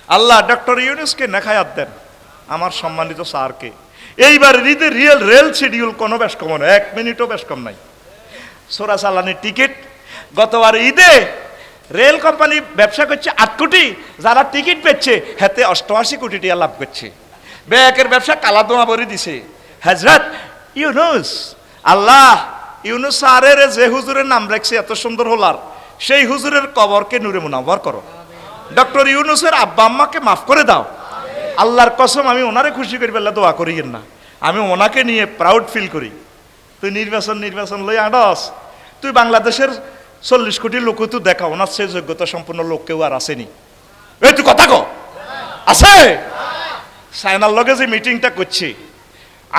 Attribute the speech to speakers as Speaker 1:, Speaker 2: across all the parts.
Speaker 1: আল্লাহ doctor ইউনূসকে নেখায়াত দেন, আমার সম্মানিত স্যারকে। এইবার ঈদের রেল শিডিউল কোনো বেশ কম নয়, 1 মিনিটও বেশ কম নাই। সোরা চালানির টিকিট গতবার ঈদে রেল কোম্পানি ব্যবসা করছে 8 কোটি, যারা টিকিট পেচ্ছে হাতে 88 কোটি টাকা লাভ করছে। ব্যাকের ব্যবসা কালা দোয়া ভরে দিছে। হযরত ইউনূস, আল্লাহ ইউনূস স্যারের যে হুজুরের নাম রাখছে এত সুন্দর হলার, সেই হুজুরের কবরকে নূরে মুনাওয়ার করো। ডক্টর ইউনূসের আব্বা আম্মাকে মাফ করে দাও। আল্লাহর কসম আমি ওনারে খুশি করি বলে দোয়া করিয়েন না, আমি ওনাকে নিয়ে প্রাউড ফিল করি। তুই নির্বাচন লই আডস, তুই বাংলাদেশের 40 কোটি লোক তুই দেখা, ওনার সে যোগ্যতা সম্পন্ন লোক কেউ আর আসেনি। এই তুই কথা কো আছে? চায়নার লগে যে মিটিংটা করছে,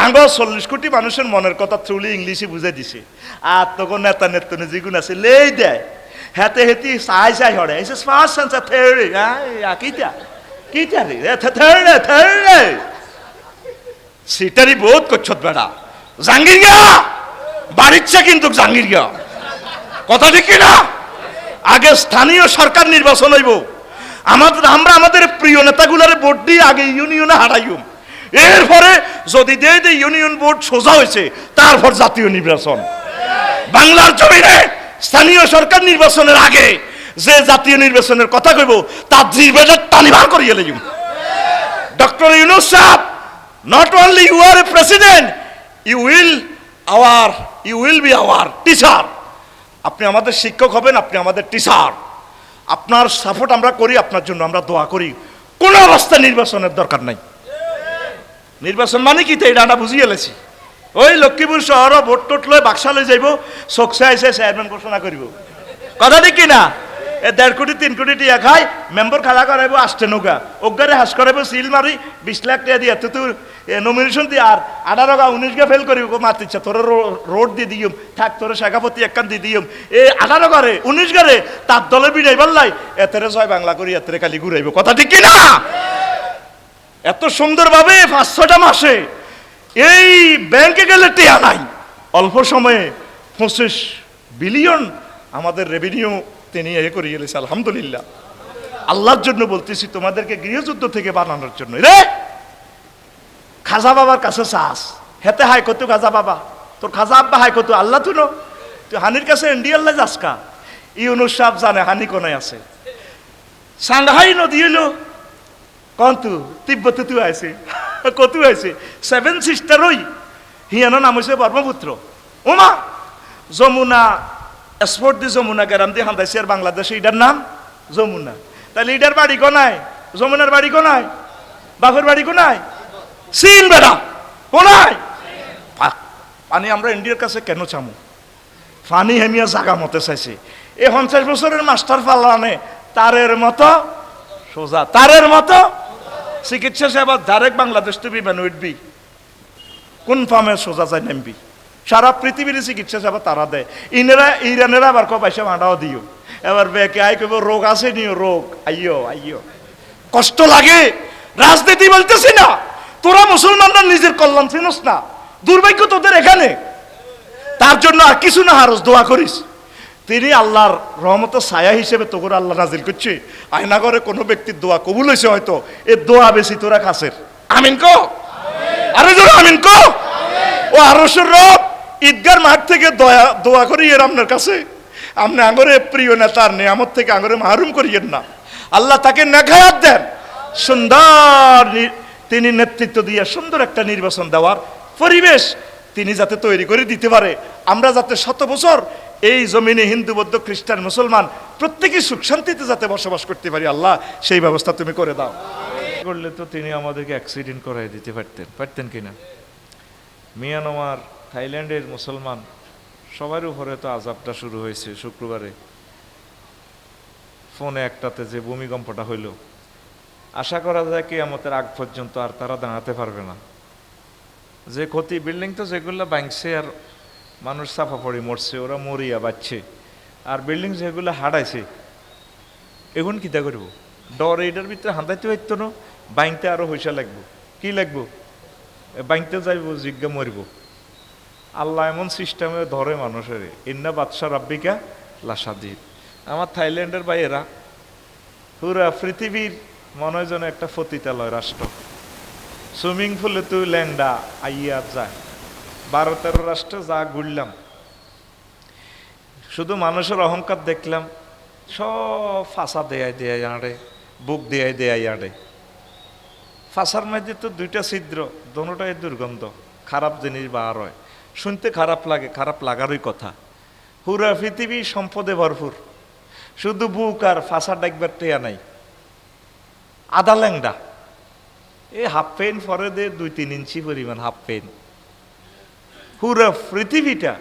Speaker 1: আঙ্গ 40 কোটি মানুষের মনের কথা থ্রুলি ইংলিশে বুঝাই দিছে। আর তখন নেতা নেত্রী যেগুন আছে লেই দেয়, হেতে হেতি চাই হরে এসে ফার্স্ট সেন্সার থেওরি কিটা রে থেওরি সিটারি বহুত করছত বেড়া। জাঙ্গির গিয়া বাড়িচ্ছে কিন্তু জাঙ্গির গিয়া কথা ঠিক না। আগে স্থানীয় সরকার নির্বাচন হইব, আমরা আমাদের প্রিয় নেতাগুলার ভোট দিয়ে আগে ইউনিয়নে হারাইম। এরপরে যদি দে ইউনিয়ন বোর্ড সোজা হয়েছে, তারপর জাতীয় নির্বাচন। বাংলার জমিনে স্থানীয় সরকার নির্বাচনের আগে যে জাতীয় নির্বাচনের কথা কইব তার জিরবেজার টানি বার করিয়ে লইম। Doctor Yunus Saheb, not only you are a president, you will be our teacher. আপনি আমাদের শিক্ষক হবেন, আপনি আমাদের টিচার। আপনার সাপোর্ট আমরা করি, আপনার জন্য আমরা দোয়া করি। কোন অবস্থায় নির্বাচনের দরকার নাই। নির্বাচন মানে কি এটা আমরা বুঝিয়ে এলেছি। ওই লক্ষ্মীপুর শহর ভোট টোট লয় বাক্সালে যাইব, চোখসে আইসে চেয়ারম্যান ঘোষণা করিব, কথা ঠিক কিনা। 1.5 কোটি 3 কোটি টিয়া খাই মেম্বার খাড়া করাইব, আসতে নৌকা ওগারে হাস করাইব, সিল মারি 20 লাখ টাকা দিয়ে তুই নমিনেশন দিয়ে আর 18 19 গা ফেল করিব মাতিচ্ছে তোর রোড দিয়ে দিম, থাক তোর শেখাপতি একখান দিয়ে দিম। 18 গারে 19 গারে তার দলে বিড়াই পারলাই এতেরে জয় বাংলা করি, এতেরে খালি ঘুরাইব, কথা ঠিক কিনা। এত সুন্দরভাবে 5-6টা মাসে এই ব্যাংকে গেলে টেয়া নাই, অল্প সময়ে 25 বিলিয়ন আমাদের রেভিনিউ তিনি করে গেলেছে। আলহামদুলিল্লাহ, আল্লাহর জন্য বলতেছি, তোমাদেরকে গৃহযুদ্ধ থেকে বানানোর জন্য। রে খাজা বাবার কাছে চাস, হেতে হাই কত খাজা বাবা, তোর খাজা আব্বা হাই কত আল্লাহ তুই হানির কাছে ইন্ডিয়াল্লাহ যাসকা। ইউনূস সাহেব জানে হানি কোনে আছে। সাংহাই নদী হইল কন্তু তিব্বতে তুই আইছে কত আইছে 7 সিস্টার ওই হিয়ানো নাম হয়েছে ব্রহ্মপুত্র। ওমা যমুনা এক্সপোর্ট দি যমুনা গ্রাম দিয়ে হান্দাইছে আর বাংলাদেশে এটার নাম যমুনা। তাহলে এটার বাড়ি কোনায়, যমুনার বাড়ি কোনায়, বাপের বাড়ি কোনায়, চীন বেড়া কোনায়। পানি আমরা ইন্ডিয়ার কাছে কেন চামু? পানি হেমিয়া জাগা মতে চাইছে। এই 50 বছরের মাস্টার পাল্লানে তারের মতো সোজা, তারের মতো চিকিৎসা সেবা ডাইরেক্ট বাংলাদেশ টু বিমান উঠবি, কোন ফার্মে সোজা যায় নামবি। সারা পৃথিবীর চিকিৎসা সেবা তারা দেয়। ইরানেরা আবার পয়সা ভাড়াও দিও। এবার বেকে আই কইব রোগ আছে নিও, রোগ আইয়ো কষ্ট লাগে। রাজনীতি বলতেছি না, তোরা মুসলমানরা নিজের কল্যাণ চিনস না, দুর্ভাগ্য তোদের এখানে। তার জন্য আর কিছু না হারস, দোয়া করিস। তিনি আল্লাহর রহমতের ছায়া হিসেবে তোর আল্লাহ নাজিল করছে। আয়না করে কোনো ব্যক্তির দোয়া কবুল হয়েছে হয়তো, এ দোয়া বেশি তোরা কাছের। আমিন কো, আরো জোরে আমিন কো। ও আরশের রব ঈদগার মাঠ থেকে দোয়া করি এর আপনার কাছে, আপনি আঙরে প্রিয় নেতার নিয়ামত থেকে আঙরে মাহরুম করিয়েন না। আল্লাহ তাকে নেখায়াত দেন, সুন্দর তিনি নেতৃত্ব দিয়ে সুন্দর একটা নির্বাচন দেওয়ার পরিবেশ তিনি যাতে তৈরি করে দিতে পারে। আমরা যাতে 100 বছর এই জমিনে হিন্দু বৌদ্ধ খ্রিস্টান মুসলমান প্রত্যেকে সুখ শান্তিতে যাতে বসবাস করতে পারি, আল্লাহ সেই ব্যবস্থা তুমি করে দাও। করলে তো তিনি আমাদেরকে অ্যাক্সিডেন্ট করাই দিতে পারতেন কিনা। মিয়ানমার, থাইল্যান্ডের মুসলমান সবার উপরে তো আযাবটা শুরু হয়েছে। শুক্রবারে ফোনে একটাতে যে ভূমিকম্পটা হইল, আশা করা যায় কিয়ামতের আগ পর্যন্ত আর তারা দাঁড়াতে পারবে না। যে ক্ষতি, বিল্ডিং তো যেগুলো ভাঙছে আর মানুষ চাপা পড়ে মরছে, ওরা মরিয়া বাচ্চে, আর বিল্ডিং যেগুলো হারাইছে এখন কিতা করব? ডর এইটার ভিতরে হাঁদাইতে হইতো না, বাইংতে আরো পয়সা লাগবো। কি লাগবো? বাইংতে যাইব, জিজ্ঞা মরব। আল্লাহ এমন সিস্টেমে ধরে মানুষের। ইন্না বাদশা রাব্বিকা লাসাদিদ। আমার থাইল্যান্ডের ভাইয়েরা পুরা পৃথিবীর
Speaker 2: মনে হয় যেন একটা পতিতালয় রাষ্ট্র। সুইমিং পুলে তুই ল্যাংডা আইয়া যায়। 12-13 রাষ্ট্রে যা ঘুরলাম, শুধু মানুষের অহংকার দেখলাম, সব ফাঁসা দেয়াই আড়ে, বুক দেয়াই আড়ে। ফাঁসার মধ্যে তো 2টা ছিদ্র, দোনোটাই দুর্গন্ধ, খারাপ জিনিস বার হয়। শুনতে খারাপ লাগে, খারাপ লাগারই কথা। পুরা পৃথিবী সম্পদে ভরপুর, শুধু বুক আর ফাঁসা ডাকবার টেয়া নাই। আদা ল্যাংডা, এই হাফ পেন পরে দে 2-3 ইঞ্চি পরিমাণ হাফ পেন। পুরা পৃথিবীটা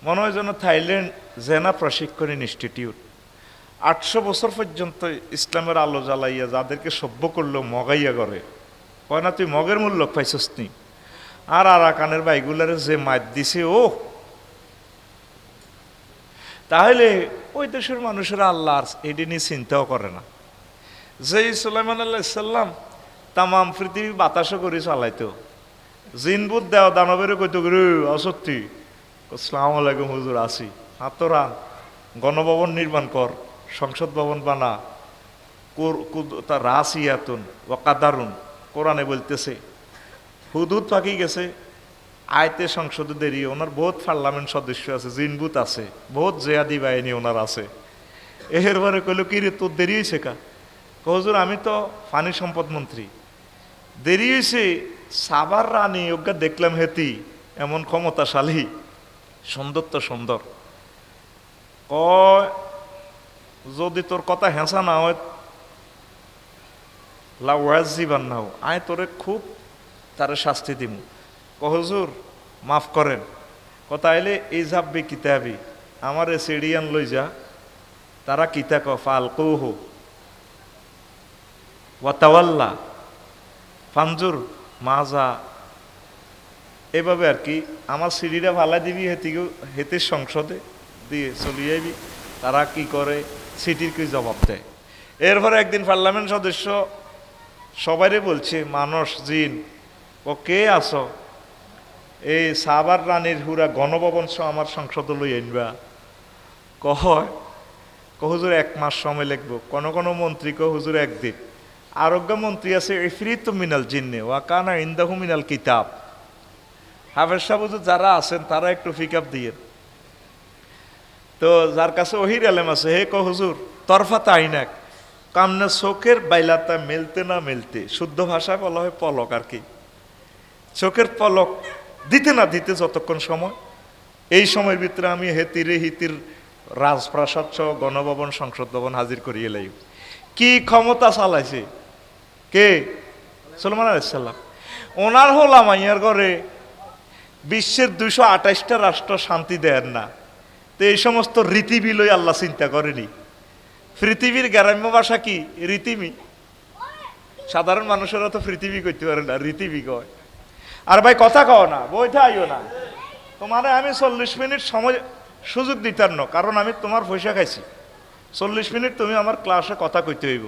Speaker 2: মনে হয় যেন থাইল্যান্ড জেনা প্রশিক্ষণ ইনস্টিটিউট। 800 বছর পর্যন্ত ইসলামের আলো জ্বালাইয়া যাদেরকে সভ্য করলো মগাইয়া করে, কয় না তুই মগের মূল্য পাইছস নি। আর আরাকানের বাইগুলারে যে মাত দিছে, ও তাহলে ওই দেশের মানুষেরা আল্লাহর এটি নিয়ে চিন্তাও করে না। যে সুলাইমান আলাইহিস-সালাম তামাম পৃথিবী বাতাসও করে চালাইতো, জিনবুত দেওয়া দানবেরও কইতো রে অসত্যি, আসসালামু আলাইকুম হুজুর আসি, হাতরা গণভবন নির্মাণ কর, সংসদ ভবন বানা, তার রাসিয়াতুন ওয়াকাদারুন কোরআনে বলতেছে। হুদুদ পাকি গেছে, আয়তে সংসদে দেরি, ওনার বহুত পার্লামেন্ট সদস্য আছে, জিনবুত আছে, বহুত জেয়াদি বাহিনী ওনার আছে। এরপরে কইল কি রে তোর দেরি হয়েছে কা? হুজুর আমি তো পানি সম্পদ মন্ত্রী। দেরি হয়েছে, সাবার রানী ওকে দেখলাম হেতি এমন ক্ষমতাশালী, সুন্দর তো সুন্দর। কয় যদি তোর কথা হেঁচা না হয় লাওয়াজিবান না হো, আয় তোরে খুব তারে শাস্তি দিব। হুজুর মাফ করেন, কথা এলে এই যাবি কিতাবি আমার সিডিয়ান লই যা, তারা কিতা ক ফাল কৌহু ওয়াতাওয়াল্লা ফানজুর মাজা, এভাবে আর কি আমার সিঁড়িটা ভালা দিবি, হেতে সংসদে দিয়ে চলে যাবি। তারা কি করে, সিটির কি জবাব দেয়। এরপরে একদিন পার্লামেন্ট সদস্য সবাইরে বলছে, মানুষ জিন, ও কে আসো, এই সাবার রানীর হুরা গণভবন সহ আমার সংসদে লই আনবা। কয় হুজুর 1 মাস সময় লাগবো। কোনো মন্ত্রী কয় হুজুর 1 দিন। আরোগ্য মন্ত্রী আছে ইফরিতু মিনাল জিন্নে ওয়া কানা ইনদাহু মিনাল কিতাব। হাফেজ সাহেব হুজুর যারা আছেন তারা একটু পিক আপ দিয়ে, তো যার কাছে ওহির আলেম আছে হে কয় হুজুর তরফাতা আইনাক, কামনা চোখের বাইলাতা মেলতে না মেলতে, শুদ্ধ ভাষায় বলা হয় পলক আর কি, চোখের পলক দিতে না দিতে যতক্ষণ সময়, এই সময়ের ভিতরে আমি হেতিরে হিতির রাজপ্রাসাদ সহ গণভবন সংসদ ভবন হাজির করিয়ে লাই। কি ক্ষমতা চালাইছে কে? সুলাইমান আলাইহিস সালাম। ওনার হলাম আইয়ার ঘরে বিশ্বের 228টা রাষ্ট্র শান্তি দেন না, তো এই সমস্ত রীতিবি লই আল্লাহ চিন্তা করেনি। পৃথিবীর গ্রাম্য ভাষা কি? রীতিমি। সাধারণ মানুষেরা তো পৃথিবী করতে পারে না, রীতিবি কয়। আর ভাই কথা কও না, বইটা আইও না, তোমার আমি 40 মিনিট সময় সুযোগ দিতাম না, কারণ আমি তোমার পয়সা খাইছি। 40 মিনিট তুমি আমার ক্লাসে কথা কইতে হইব।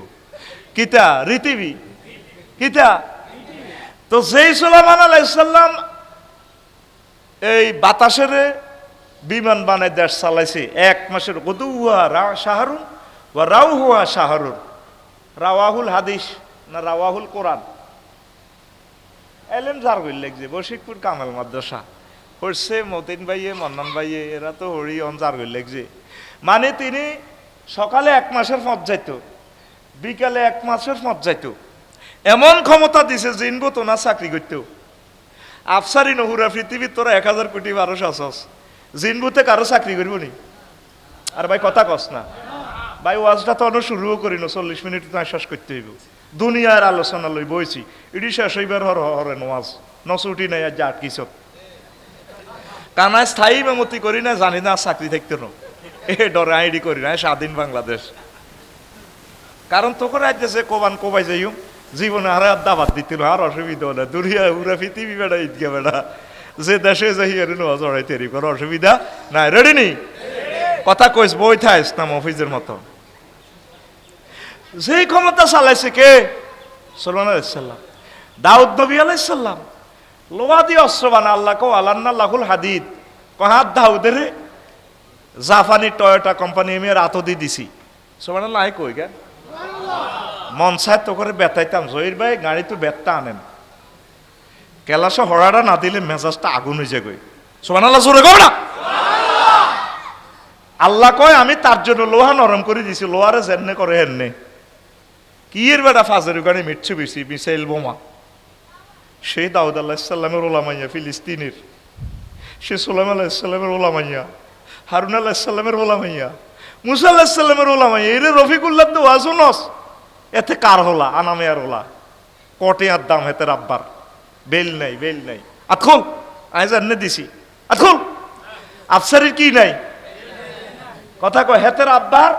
Speaker 2: কিতা? রীতিবি। কিতা? তো যেই সুলাইমান আলাইহিস সালাম এই বাতাসের বিমান বানায় দেশ চালাইছে 1 মাসের, গদুয়া শাহরুন ওয়া রাউহুয়া শাহরুন, রাওয়াহুল হাদিস না রাওয়াহুল কোরআন। এলেন যার গইল লাগছে বশিকপুর কামাল মাদ্রাসা পড়ছে, মতিন ভাইয়ে মন্নান ভাইয়ে এরা তো হরি অন যার গইল লাগছে। মানে তিনি সকালে 1 মাসের পথ যাইতো, বিকালে 1 মাসের পথ যাইতো, এমন ক্ষমতা দিছে জিনবো তো না চাকরি করতেও। আফসারি নহুরা পৃথিবীর তোরা 1000 কোটি মানুষ আসস, জিনবুতে কারো চাকরি করবো নি? আর ভাই কথা কস না ভাই, ওয়াজটা তো অন্য শুরুও করি না, 40 মিনিট তো শেষ করতে হইব। দুনিয়ার আলোচনা লই বইছি, এটি শেষ হইবার হরেন ওয়াজ নচুটি নাই আর যা আটকিছত কানায় স্থায়ী মেমতি করি না, জানি না চাকরি থাকতে ন এ ডরে আইডি করি না স্বাধীন বাংলাদেশ। কারণ তোকে রাজ্যে কোবান কোবাই যাইম জীবনে আর দাবাত দিছিল, আর অসুবিধা না, দুনিয়া উড়া পৃথিবী বেড়া ঈদগা বেড়া, যে দেশে যাই আর নজরাই তৈরি করে অসুবিধা নাই। রেডি নি? কথা কইস বই থাইস না মফিজের মতো। যেই ক্ষমতা চালাইছে কে? সুলাইমান আলাইহিস সালাম। দাউদ নবী আলাইহিস সালাম লোহা দিয়ে অস্ত্র বানা, আল্লাহ কো আলান্না লাহুল হাদিদ, কহাত দাউদের জাপানি টয়োটা কোম্পানি আমি রাত দি দিছি। সুবহানাল্লাহ কই গে মন চায় তো করে বেতাইতাম, জহির ভাই গাড়ি তো বেতটা আনেন, কেলাসে হরাটা না দিলে মেজাজটা আগুন হয়ে যায়। সুবহানাল্লাহ জোরে কও না। আল্লাহ কয় আমি তার জন্য লোহা নরম করে দিছি, লোহারে জেনে করে হেননে কি এর বেটা ফাজের ওখানে মিটছে বেশি মিসাইল বোমা। সেই দাউদ আলাহিসাল্লামের ওলামাইয়া ফিলিস্তিনের, সে সুলাইমান আলাহিসাল্লামের ওলামাইয়া, হারুন আলাহিসাল্লামের ওলামাইয়া, মুসা আলাহিসাল্লামের ওলামাইয়া, এরে রফিকুল্লাহ তো ওয়াজুনস এতে কার হলা আনামেয়ার হলা কটে আর দাম হেতে রাব্বার বেল নাই, বেল নাই। আতখুল আই জান্নে দিছি, আতখুল আফসারির কি নাই কথা কয় হেতের আব্বার,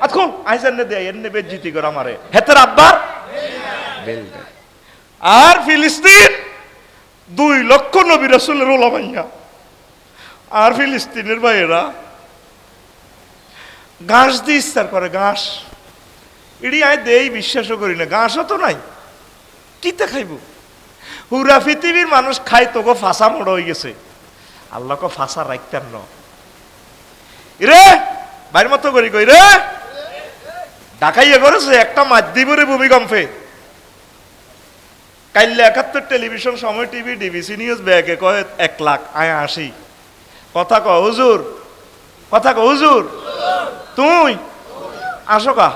Speaker 2: আতখুল আই জান্নে দেয় এনে বেজ্জিতি করে আমারে, হেতের আব্বার বেল নাই। আর ফিলিস্তিন 2 লক্ষ নবী রাসূলের ওলামাইয়া, আর ফিলিস্তিনের ভাইয়েরা ঘাস দিয়ে ইস্তার করে, ঘাস এডি আয় দেই বিশ্বাসও করি না, ঘাসও তো নাই, কিতে খাইব? পুরা পৃথিবীর মানুষ খাই তোকে ফাঁসা মোড় হয়ে গেছে, আল্লাহকে ফাঁসা রাখতেন ন রে বাইর মতো করি কই রে ঢাকাইয়া করেছে একটা মাধ্যমে ভূমিকম্পে। কাইলে 71 টেলিভিশন, সময় টিভি, ডিবিসি নিউজ ব্যাগে কয় 1 লাখ আয় 80 কথা কয় হুজুর, কথা কয় হুজুর তুই আসো কা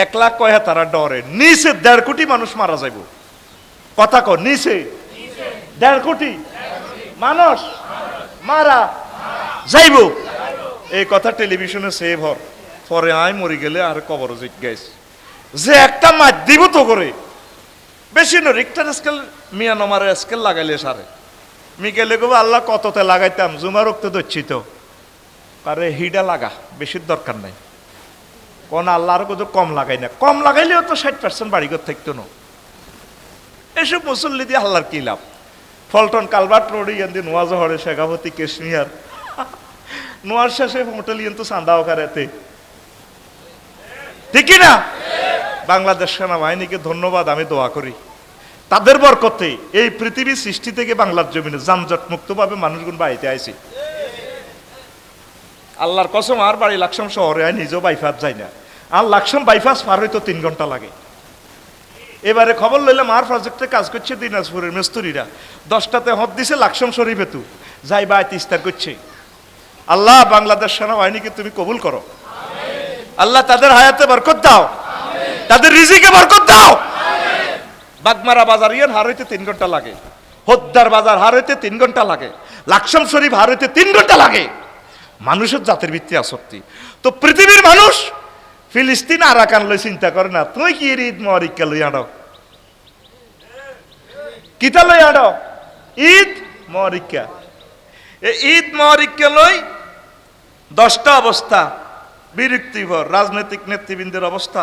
Speaker 2: 1 লাখ কয় তারা ডরে, নিচে 1.5 কোটি মানুষ মারা যাইব, কথা কয় নিচে 1.5 কোটি মানুষ মারা যাইব, এই কথা টেলিভিশনে সেভ হর পরে আয় মরি গেলে আর কবর জিজ্ঞাস যে একটা মাধ্যম তো করে বেশি ন রিক্টার স্কেল মিয়া নমারে স্কেল লাগাইলে সারে মি গেলে গো আল্লাহ কততে লাগাইতাম জুমা রক্ত দচ্ছি তো আরে হিডা লাগা বেশির দরকার নাই, কোন আল্লাহর কত কম লাগাই না, কম লাগাইলেও তো 60% বাড়িঘর থাকতো না। এসব মুসল্লি দিয়ে আল্লাহর কি লাভ? ফলটন কালভার্ট রোড ইয়ান্দি নোয়াজ হরে শেখাপতি কেশমিয়ার নোয়ার শেষে হোটেল ইয়ান তো চান্দাও কারেতে ঠিকই না। বাংলাদেশ সেনাবাহিনীকে ধন্যবাদ, আমি দোয়া করি তাদের বরকতে এই পৃথিবীর সৃষ্টি থেকে বাংলার জমিনে যানজট মুক্তভাবে মানুষগুন বাড়িতে আইছে। আল্লাহর কসম আর বাড়ি লাকসাম শহরে আয় নিজেও বাইপাস যায় না, আর লাকসাম বাইপাস পার হইতো 3 ঘন্টা লাগে। এবারে খবর লইলাম আর প্রজেক্টে কাজ করছে দিনাজপুরের মিস্ত্রিরা, 10টাতে হদ দিছে লাকসাম শরীফে তু যাই বা ইস্তার করছে। আল্লাহ বাংলাদেশ সেনাবাহিনীকে তুমি কবুল করো, আল্লাহ তাদের হায়াতে বরকত দাও, তাদের রিজিকে বরকত দাও। বাগমারা বাজার ইয়ান হার হইতে 3 ঘন্টা লাগে, হদ্দার বাজার হার হইতে 3 ঘন্টা লাগে, লাকসাম শরীফ হার হইতে 3 ঘন্টা লাগে। মানুষের জাতির ভিত্তি আসক্তি। তো পৃথিবীর মানুষ ফিলিস্তিন আরাকান লই চিন্তা করে না, তুই কি ঈদ মরিকা লই আনো, কিতা লই আনো ঈদ মরিকা। ঈদ মরিকা লই 10টা অবস্থা বিরক্তিভর, রাজনৈতিক নেতৃবৃন্দের অবস্থা,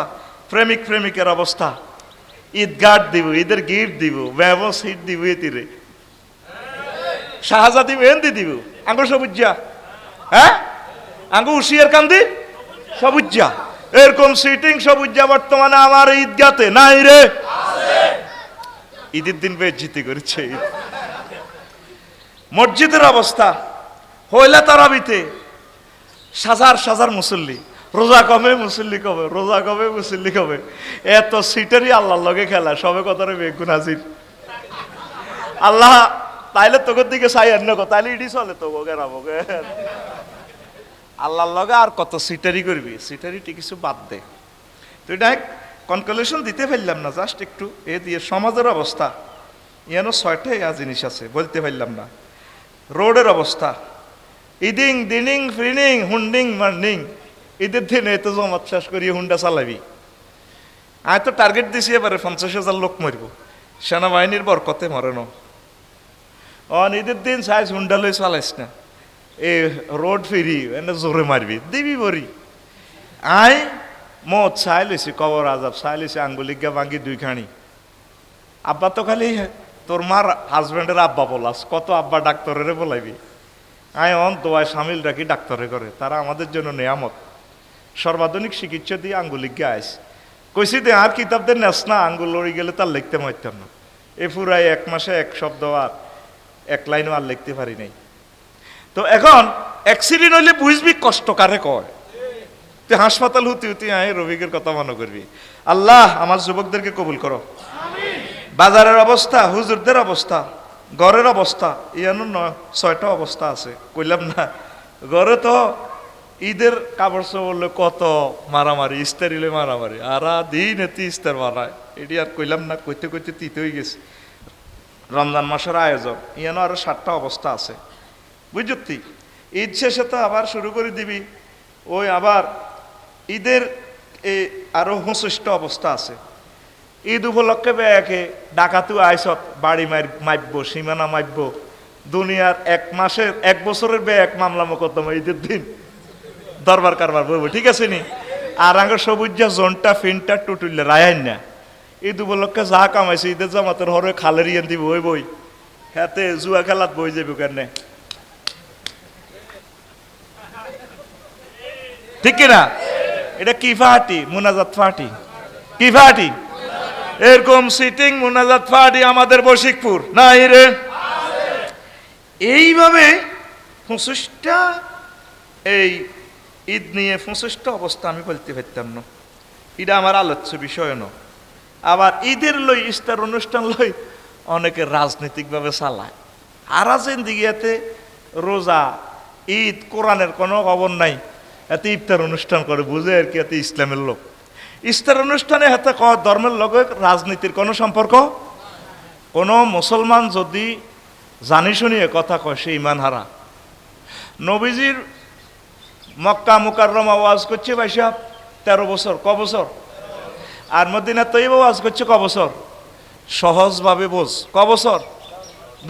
Speaker 2: প্রেমিক প্রেমিকের অবস্থা। ঈদ গার্ড দিব, ঈদের গিফট দিব, ব্যবসিট দিব, এতিরে শাহজা দিব, এন্দি দিব আঙ্গুর সবুজা, হ্যাঁ আঙ্গু উশিয়ার কান্দি সবুজা, এরকম সিটিং সবুজা বর্তমানে আমার ঈদগাতে নাই রে। ঈদের দিন বেজ্জিতি করেছে। মসজিদের অবস্থা হইলা তারাবিতে সাজার সাজার মুসল্লি, রোজা কবে মুসল্লি কবে, রোজা কবে মুসল্লি কবে, এত সিটারই আল্লাহর লগে খেলা, সবে কথারে বেগুন হাজির। আল্লাহ তাইলে তোর দিকে চাই অন্য কথা, তাইলে ইডি চলে তো গেরাবগে আল্লাহর লগে আর কত সিটারি করবি, সিটারিটি কিছু বাদ দে। তো এটা কনক্লুশন দিতে পারলাম না, জাস্ট একটু এ দিয়ে সমাজের অবস্থা ইয়ানো 6টা জিনিস আছে বলতে পারলাম না। রোডের অবস্থা, ইদিং দিনিং ফ্রিনিং হুন্ডিং মার্নিং, ঈদের দিন এত জমাত শেষ করিয়ে হুন্ডা চালাবি। আমি তো টার্গেট দিছি এবারে 50,000 লোক মরব, সেনাবাহিনীর বরকতে মরে ন। ঈদের দিন সাইজ হুন্ডা লই চালাইস না, এ রোড ফিরি এনে জোরে মারবি দিবি বরি। আই মদ চাই লইছি, কবর আজাব চাই লইছি, আঙ্গুলিগা ভাঙ্গি 2 খানি। আব্বা তো খালি তোর মার হাজব্যান্ডের আব্বা বলাস, কত আব্বা ডাক্তারের বলাইবি। আয় দোয়ায় সামিল রাখি ডাক্তারে করে, তারা আমাদের জন্য নেয়ামত। সর্বাধুনিক চিকিৎসা দিয়ে আঙ্গুলিগা আইস কইছি দে আর কিতাব দে নেস না, আঙ্গুল লড়ি গেলে তার লিখতে পারতাম না। এ পুরাই 1 মাসে 1 শব্দ আর 1 লাইনও আর লিখতে পারি নাই। তো এখন অ্যাক্সিডেন্ট হইলে বুঝবি কষ্ট কারে কয়। তুই হাসপাতাল হতে হতে আয় রবিকের কথা মনে করবি। আল্লাহ আমার যুবকদেরকে কবুল করো। বাজারের অবস্থা, হুজুরদের অবস্থা, ঘরের অবস্থা, ইয়ানো 6টা অবস্থা আছে, কইলাম না। ঘরে তো ঈদের কাপড় চোপড় কত মারামারি, ইস্তারিলে মারামারি, আর দিন এতে ইস্তার মারায়, এটি আর কইলাম না, কইতে কইতে তিতে হয়ে গেছে। রমজান মাসের আয়োজন, ইয়ানো আরো 7টা অবস্থা আছে, বুঝতি? ঈদ শেষে তো আবার শুরু করে দিবি, ওই আবার ঈদের আরো 25টা অবস্থা আছে। ঈদ উপলক্ষে বেয়াকে ডাকাতু আইসত বাড়ি মাইব, সীমানা মাইব, দুনিয়ার 1 বছরের এক মামলা মোকদ্দমা ঈদের দিন দরবার কারবার বলবো, ঠিক আছে নি? আর আগে সবুজা জোনটা ফিনটা টুটুলে রায়ান না। ঈদ উপলক্ষে যা কামাইছে ঈদের জামাতের হরে খালের ইয়ান দিব, ওই বই হাতে জুয়া খেলাত বই যাবে কেন, ঠিক কিনা? এটা কি ফাটি? মুনাজাত ফাটি। কি ফাটি? এরকম সিটিং মুনাজাত ফাটি আমাদের বশিকপুর নাই রে। এইভাবে 25টা এই ঈদ নিয়ে 25টা অবস্থা আমি বলতে পারতাম না, এটা আমার আলোচ্য বিষয় না। আবার ঈদের লই ইস্তার অনুষ্ঠান লই অনেকে রাজনৈতিকভাবে চালায়। আরাজেন দিকে রোজা, ঈদ, কোরআনের কোনো খবর নাই, এতে ইফতার অনুষ্ঠান করে, বুঝে আর কি এতে ইসলামের লোক। ইফতার অনুষ্ঠানে হাতে ধর্মের লগে রাজনীতির কোনো সম্পর্ক। কোনো মুসলমান যদি জানি শুনিয়ে কথা কয় সে ইমান হারা। নবীজির মক্কা মুকাররমা ওয়াজ করছে ভাইসা 13 বছর, ক বছর? আর মদিনা তৈবা ওয়াজ করছে ক বছর? সহজভাবে বোঝ, ক বছর?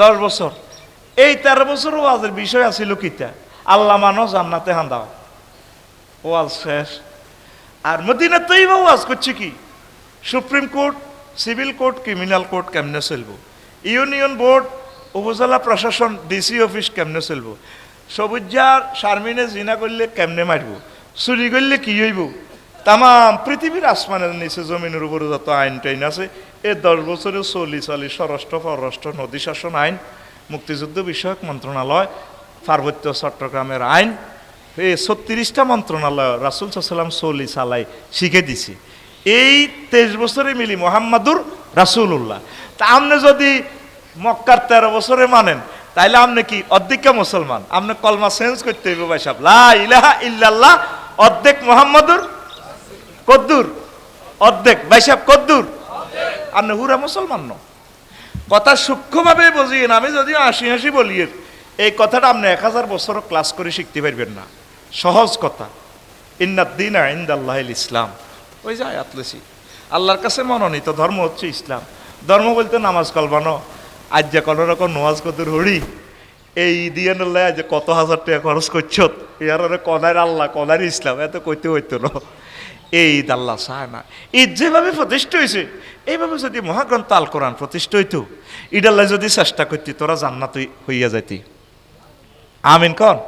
Speaker 2: 10 বছর। এই 13 বছর ওয়াজের বিষয় আছিল কিতা? আল্লাহ মানো, জান্নাতে হান্দাও, ওয়াজ শেষ। আর মদিনা তৈবা ওয়াজ করছে কি? Supreme court, civil court, criminal court কেমনে চলব, ইউনিয়ন বোর্ড, উপজেলা প্রশাসন, ডিসি অফিস কেমনে চলব, সবুজার শারমিনে জিনা করলে কেমনে মারব, চুরি করলে কি হইব, তাম পৃথিবীর আসমানের নিচে জমিনের উপরে যত আইন টাইন আছে, এই 10 বছরে চলি স্বরাষ্ট্র, পররাষ্ট্র, নদী শাসন আইন, মুক্তিযুদ্ধ বিষয়ক মন্ত্রণালয়, পার্বত্য চট্টগ্রামের আইন, এই 36টা মন্ত্রণালয় রাসূল সাল্লাল্লাহু আলাইহি সাল্লাই শিখে দিছে। এই 23 বছরে মিলি মোহাম্মদুর রাসূলুল্লাহ। তা আপনি যদি মক্কার 13 বছরে মানেন, তাইলে আপনি কি অর্ধেক মুসলমান? আপনি কলমা চেঞ্জ করতে হইব ভাই সাহেব, লা ইলাহা ইল্লাল্লাহ অর্ধেক মোহাম্মদুর কদ্দুর, অর্ধেক ভাই সাহেব কদ্দুর, আপনি হুরা মুসলমান ন। কথা সূক্ষ্মভাবে বুঝিয়েন, আমি যদিও হাসি বলি, এই কথাটা আপনি 1000 বছরও ক্লাস করে শিখতে পারবেন না। সহজ কথা, ইন্নাদ-দীনা ইনদাল্লাহিল ইসলাম, ওই যে আয়াত লেছি, আল্লাহর কাছে মনোনীত ধর্ম হচ্ছে ইসলাম। ধর্ম বলতে নামাজ কলবানো, আজ যে কোনো রকম নোয়াজ কদুর হড়ি, এই দিয়ে নলে আজ কত হাজার টাকা খরচ করছ, এর কনার আল্লাহ, কনার ইসলাম, এত কইতে হইতো না। এই ঈদ আল্লাহ চায় না। ঈদ যেভাবে প্রতিষ্ঠা হয়েছে, এইভাবে যদি মহাগ্রন্থ আল কোরআন প্রতিষ্ঠা হইতো, ঈদ আল্লাহ যদি চেষ্টা করতি, তোরা জান্নাত হইয়া যাইতি। আমিন কন।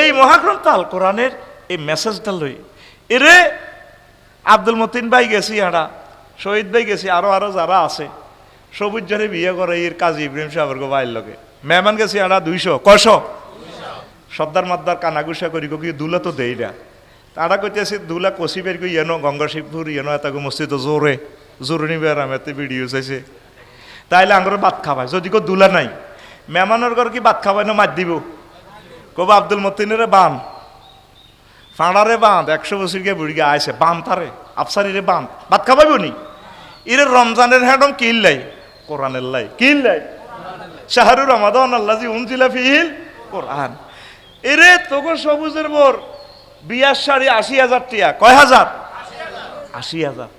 Speaker 2: এই মহাগ্রন্থ আল কোরআনের এই মেসেজটা লই এরে আব্দুল মতিন ভাই গেছি, আড়া শহীদ ভাই গেছি, আরো যারা আছে, সবুজ জনে বিয়ে করে এর কাজী ইব্রাহিম সাহেবের বাইর লগে, মেহমান গেছি আড়া 200, কয়শো? সর্দার মাদ্দার কানাগুসা করি কি দুলা তো দেই না, তারা কইতেছি দুলা কষি বের করি ইয়েনো গঙ্গা শিবপুর ইয়েনো এত মসজিদ জোরে নিবে আর আমি এতে ভিডিও চাইছে, তাইলে আঙ্গর ভাত খাবায়। যদি কেউ দুলা নাই, মেহমানের ঘর কি ভাত খাবায় না মার দিব? কব আব্দুল মতিনের বান ফাঁড়ারে বাঁধ, 100 বছর গিয়ে বুড়ি গিয়ে আইসে বান তারে আফসারিরে বান, ভাত খাবাইব নি? ইরে রমজানের হ্যাডম কিল্লাই কোরআনের লাই, কিল্লাই শাহরুর রমাদান আল্লাজি উনজিলা ফিহিল কোরআন। এরে তোকে সবুজের বোর বিয়ার শাড়ি 80,000 টিয়া, কয় হাজার? 80,000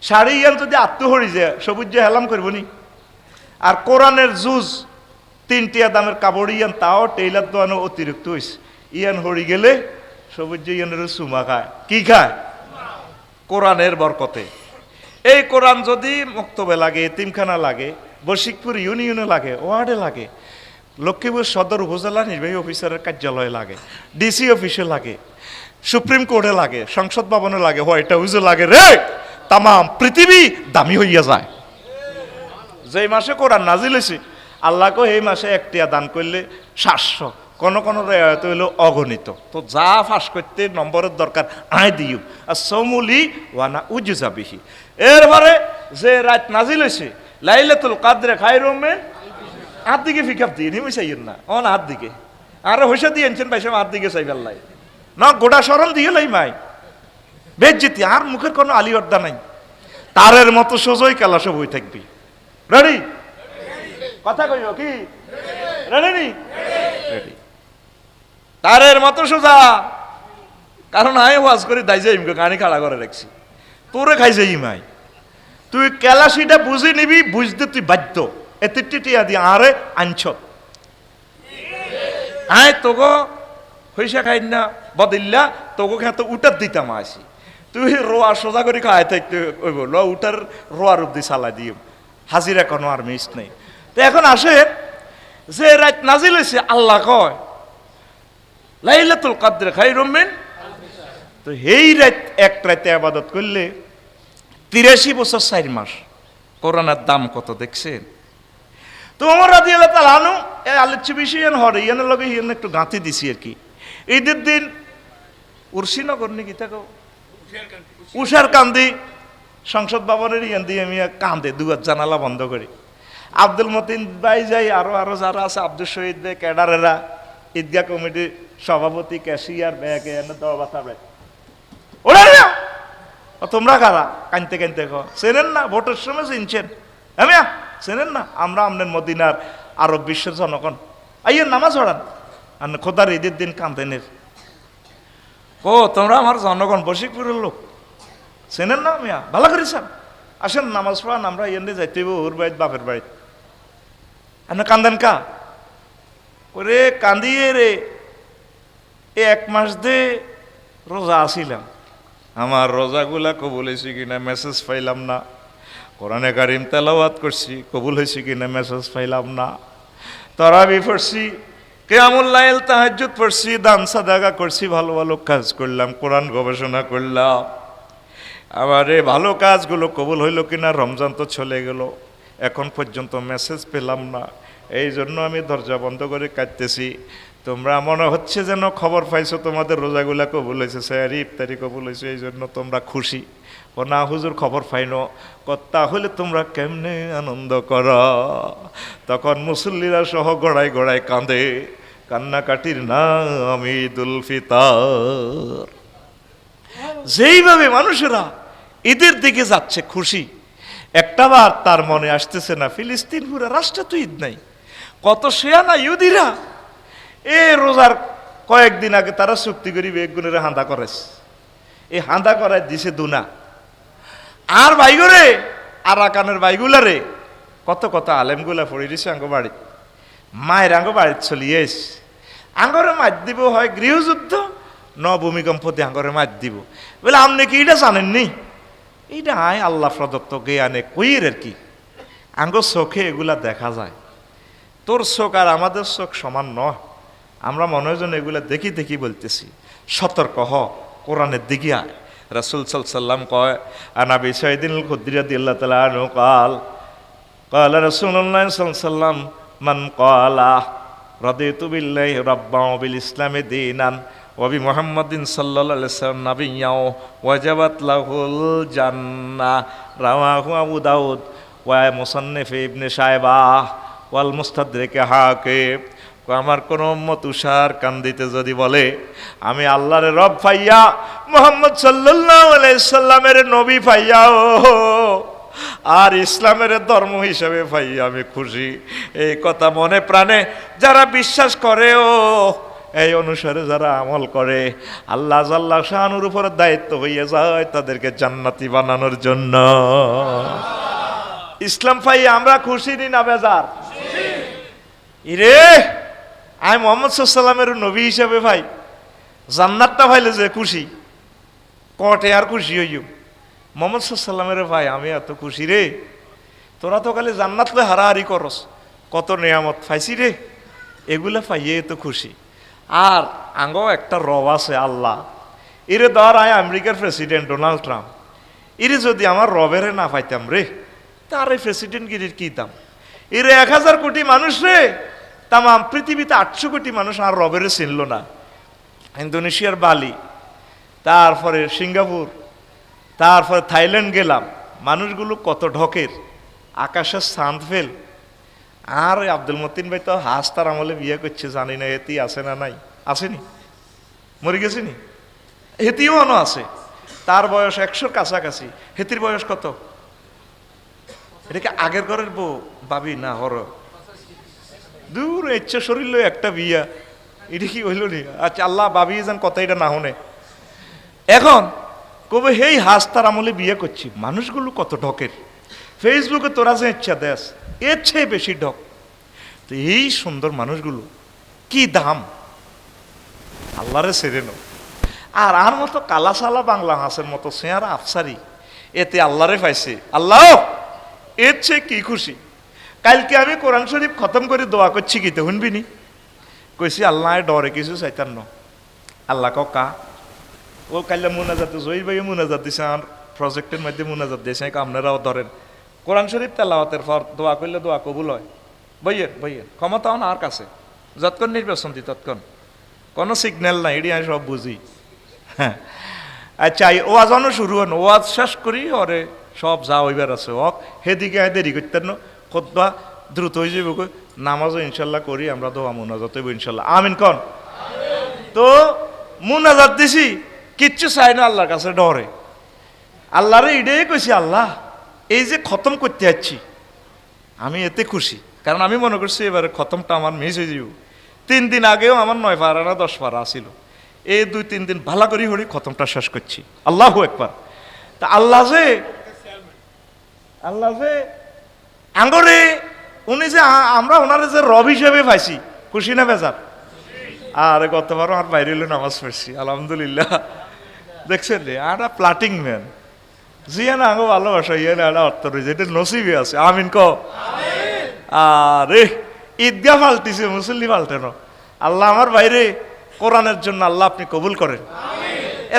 Speaker 2: শাড়ি ইয়ান যদি আত্মহরি যায় সবুজ যে হেলাম করবো নি? আর কোরআনের জুজ 3 টিয়া দামের কাপড় ইয়ান, তাও টেইলার দোয়ানো অতিরিক্ত হয়েছে, ইয়ান হরি গেলে সবুজ যে ইয়ানের চুমা খায়, কি খায়? কোরআনের বরকতে। এই কোরআন যদি মক্তবে লাগে, এতিমখানা লাগে, বশিকপুর ইউনিয়নে লাগে, ওয়ার্ডে লাগে, লক্ষ্মীপুর সদর উপজেলা নির্বাহী অফিসারের কার্যালয়ে লাগে, ডিসি অফিসে লাগে, সুপ্রিম কোর্টে লাগে, সংসদ ভবনে লাগে, হোয়াইট হাউসে লাগে, রে তাম পৃথিবী দামি হইয়া যায়। যে মাসে কোরআন নাজিল হয়েছে, আল্লাহকে এই মাসে 1 টিয়া দান করলে 700, কোন কোন রেওয়ায়তে হলো অগণিত। তো যা ফাঁস করতে নম্বরের দরকার আয় দিও আর সৌমুলি ওয়ানা উজুজাবিহি। এরপরে যে রাত নাজিল হয়েছে লাইলাতুল কাদরে খায়রুম মিন, হাত দিকে ফিকাপ দিয়ে নিমি চাইয়েন না অন হাত দিকে আর হইসা দিয়ে আনছেন পাইসা হাত দিকে চাই বেল্লাই না গোটা সরল দিয়ে লাই মাই বেজ্জিতি আর মুখের কোনো আলি অর্দা নাই। তারের মতো সোজই কালাসে বই থাকবি। রেডি? কথা কইও কি? রেডি নি? রেডি। তারের মতো সোজা, কারণ আয় ওয়াজ করে দাই যাই গানি খাড়া করে রাখছি, তোরে খাই যাই মাই। তুই ক্যালাসিটা বুঝে নিবি, বুঝতে তুই বাধ্য। এতে টিটিয়া দিয়ে আরে আনছ আয় তোগো হইসা খাই না বদিল্লা তোগো খেত উঠার দিতাম আসি, তুই রোয়া সোজা করে খাই থাকতে ওই বললো উঠার রোয়ার অব্দি চালা দিও, হাজিরা কোনো আর মিস নেই। তো এখন আসে যে রাত নাজিল হয়েছে, আল্লাহ কয় লাইলাতুল কাদরে খায়রুম মিন। তো এই রাত এক রাতে আবাদত করলে 83 বছর 4 মাস। কোরআনের দাম কত দেখছেন? তো ওমর রাদিয়াল্লাহু তাআলা আনহু এই আলোচ্য বিষয় হরে ইয়ানের লগে ইয়ান একটু গাঁথি দিছি আর কি। ঈদের দিন উর্সিনগর নাকি থাকো উষার কান্দি সংসদ ভবনের ইয়ান দিয়ে আমি কান্দে দুয়ার জানালা বন্ধ করি। আব্দুল মতিন ভাই যাই আরো যারা আছে, আব্দুল শহীদ ভাই ক্যাডারেরা, ঈদগাহ কমিটির সভাপতি, ক্যাশিয়ার, ব্যাগ এনে দেওয়া বাতা ব্যাগ ওরা না তোমরা কারা কানতে কানতে চেনেন না? ভোটের সময় চিনছেন? আমি চেনেন না? আমরা আমনের মদিনার আরব বিশ্বের জনগণ আইয়ের নামাজ পড়ান আর খোদার ঈদের দিন কান্দেনের। ও তোমরা আমার জনগণ বশিকপুরের লোক, চেনেন না? মিয়া ভালো করেছেন, আসেন নামাজ পড়ান, আমরা ইয়ে যাইতে ওর বাড়িতে বাপের বাড়িতে। আপনি কান্দেন কা? ওরে কান্দিয়ে রে 1 মাস দে রোজা আসিলাম, আমার রোজাগুলা কবুল হয়েছে কিনা মেসেজ পাইলাম না। কোরআনে কারিম তেলাওয়াত করছি, কবুল হয়েছে কিনা মেসেজ পাইলাম না। তারাবি পড়ছি, কিয়ামুল লাইল, তাহাজ্জুদ পড়ছি, দান সাদাকা করছি, ভালো ভালো কাজ করলাম, কোরআন গবেষণা করলাম। আমার এই ভালো কাজগুলো কবুল হইল কিনা? রমজান তো চলে গেল, এখন পর্যন্ত মেসেজ পেলাম না। এই জন্য আমি দরজা বন্ধ করে কাঁদতেছি। তোমরা মনে হচ্ছে যেন খবর পাইছো তোমাদের রোজাগুলা কবুল হয়েছে, স্যার ইফতারি কবুল হয়েছে, এই জন্য তোমরা খুশি। ও না হুজুর খবর পাইনো। তাহলে তোমরা কেমনে আনন্দ কর? তখন মুসল্লিরা সহ গড়াই গড়াই কাঁদে, কান্নাকাটির নাম ঈদুল ফিতর। যেইভাবে মানুষেরা ঈদের দিকে যাচ্ছে খুশি, একটাবার তার মনে আসতেছে না ফিলিস্তিন পুরা রাষ্ট্রে তো ঈদ নাই, কত শেয়ানা ইহুদিরা এ রোজার কয়েকদিন আগে তারা চুক্তি করি বেগুনের হাঁদা করেছে, এই হাঁদা করায় দিছে দুনা। আর বাইগরে আরাকানের বাইগুলারে কত কত আলেমগুলা পড়ে দিছে আঙ্গ বাড়ি, মায়ের আঙ্গ বাড়ির চলিয়ে এসে আঙ্গরে মার দিব হয় গৃহযুদ্ধ ন ভূমিকম্প দিয়ে আঙ্গরে মার দিব। বলে আপনি কি এটা জানেননি? এইটা আয় আল্লাহ প্রদত্ত জ্ঞানে কইয়ের আর কি, আঙ্গ চোখে এগুলা দেখা যায়। তোর চোখ আর আমাদের চোখ সমান নয়, আমরা মনে হয় যেন এগুলা দেখি দেখি বলতেছি। সতর্ক হ, কোরআনের দিকে আয়। রাসূল সাল্লাল্লাহু কয় আনাবি সাইদিন খুদরি রাদিয়াল্লাহু তাআলা আনহু قال رسول الله صلى الله عليه وسلم من قال رضيت بالله ربا وبالاسلام دينا وبمحمد صلى الله عليه وسلم نبيا وجبت له الجنة رواه أبو داود ومصنف ابن شيبة والمستدرك حاكم। আমার কোন উম্মত তুষার কান্দিতে যদি বলে আমি আল্লাহর রব পাইয়া মুহাম্মদ সাল্লাল্লাহু আলাইহি সাল্লামের নবী পাইয়া আর ইসলামের ধর্ম হিসেবে পাইয়া আমি খুশি, এই কথা মনে প্রাণে যারা বিশ্বাস করে ও এই অনুসারে যারা আমল করে, আল্লাহ জাল্লা শানুর উপর দায়িত্ব হইয়া যায় তাদেরকে জান্নাতি বানানোর জন্য। ইসলাম পাইয়া আমরা খুশি নি না বেজার? ইরে আমি মোহাম্মদ সাল্লামের নবী হিসাবে ভাই জান্নাতটা পাইলে যে খুশি, কটে আর খুশি হইও। মোহাম্মদ সাল্লামের ভাই আমি এত খুশি রে, তোরা তো খালি জান্নাত লই হারাহারি করস, কত নেয়ামত পাইছি রে, এগুলা পাইয়ে তো খুশি। আর আঙ্গ একটা রব আছে আল্লাহ, এরে ধর আয় আমেরিকার প্রেসিডেন্ট ডোনাল্ড ট্রাম্প, এরে যদি আমার রবেরে না পাইতাম রে, তার এই প্রেসিডেন্ট গিরির কি দাম? এরে 1000 কোটি মানুষ রে তামাম পৃথিবীতে 800 কোটি মানুষ আর রবেরে চিনল না। ইন্দোনেশিয়ার বালি, তারপরে সিঙ্গাপুর, তারপরে থাইল্যান্ড গেলাম, মানুষগুলো কত ঢকের, আকাশের চাঁদ ফেল। আর ওই আব্দুল মতিন ভাই তো হাস তার আমলে বিয়ে করছে, জানি না এতি আছে না নাই, আসেনি, মরে গেছেনি, হেতিও অন আছে, তার বয়স 100 কাছাকাছি। হেতির বয়স কত? এটাকে আগের ঘরের বউ ভাবি না হর দূর ইচ্ছা শরীর লই একটা বিয়া, এটা কি হইল নি? আচ্ছা আল্লাহ ভাবি যান কথা এটা না হনে। এখন কবে হেই হাস তার আমলে বিয়ে করছি, মানুষগুলো কত ঢকের। ফেসবুকে তোরা যে ইচ্ছা দেশ, এর চেয়ে বেশি ঢক। তো এই সুন্দর মানুষগুলো কি দাম, আল্লাহরে ছেড়ে নো। আর মতো কালা সালা বাংলা হাঁসের মতো চেয়ারা আফসারি, এতে আল্লাহরে পাইছে। আল্লাহ এর চেয়ে কি খুশি। কালকে আমি কোরআন শরীফ খতম করে দোয়া করছি, কি তো শুনবি নি? কইছি আল্লাহ ডরে কিছু চাইতাম ন। আল্লাহ কা ও কাল্লা মুনাজাত জহির ভাই মুনাজাত দিছে, আমার প্রজেক্টের মধ্যে মুনাজাত দিয়েছে, আপনারাও ধরেন কোরআন শরীফ তেলাওয়াতের পর দোয়া করলে দোয়া কবুল হয়। বইয়ের ক্ষমতাও না আর কাছে, যতক্ষণ নির্বাচন দি তৎক্ষণ কোনো সিগন্যাল নাই, এটি আমি সব বুঝি। হ্যাঁ আচ্ছা, ওয়াজ অন শুরু হন, ওয়াজ শেষ করি ওরে সব যা হইবার আছে হক, সেদিকে দেরি করতেন না, খোদবা দ্রুত হয়ে যাব, নামাজও ইনশাল্লাহ করি আমরা, দোয়া মুনাজাত হইব ইনশাল্লাহ, আমিন কন। তো মুনাজাত দিছি, কিচ্ছু চাই না, আল্লাহর কাছে ডরে। আল্লাহরে এটাই কইছি, আল্লাহ এই যে খতম করতে যাচ্ছি আমি এতে খুশি, কারণ আমি মনে করছি এবারে খতমটা আমার মিস হয়ে যাব। 3 দিন আগেও আমার 9 পারা না 10 পারা আসিল, এই 2-3 দিন ভালো করি হরি খতমটা শেষ করছি। আল্লাহু আকবার। তা আল্লাহ যে আঙ্গরে উনি যে আমরা ওনারে যে রব হিসেবে পাইছি, খুশি না বেজার? আর গতবার আমার বাইরে হইলে নামাজ পড়ছি আলহামদুলিল্লাহ। দেখছেন রে একটা প্লাটিং ম্যান, জিয়া না আঙ্গো ভালোবাসা, ইয়ে না একটা অর্থ রয়েছে, এটা নসিবে আছে, আমিন ক। আরে ঈদগাহ পাল্টিছে, মুসল্লি পাল্টানো। আল্লাহ আমার বাইরে কোরআনের জন্য আল্লাহ আপনি কবুল করেন।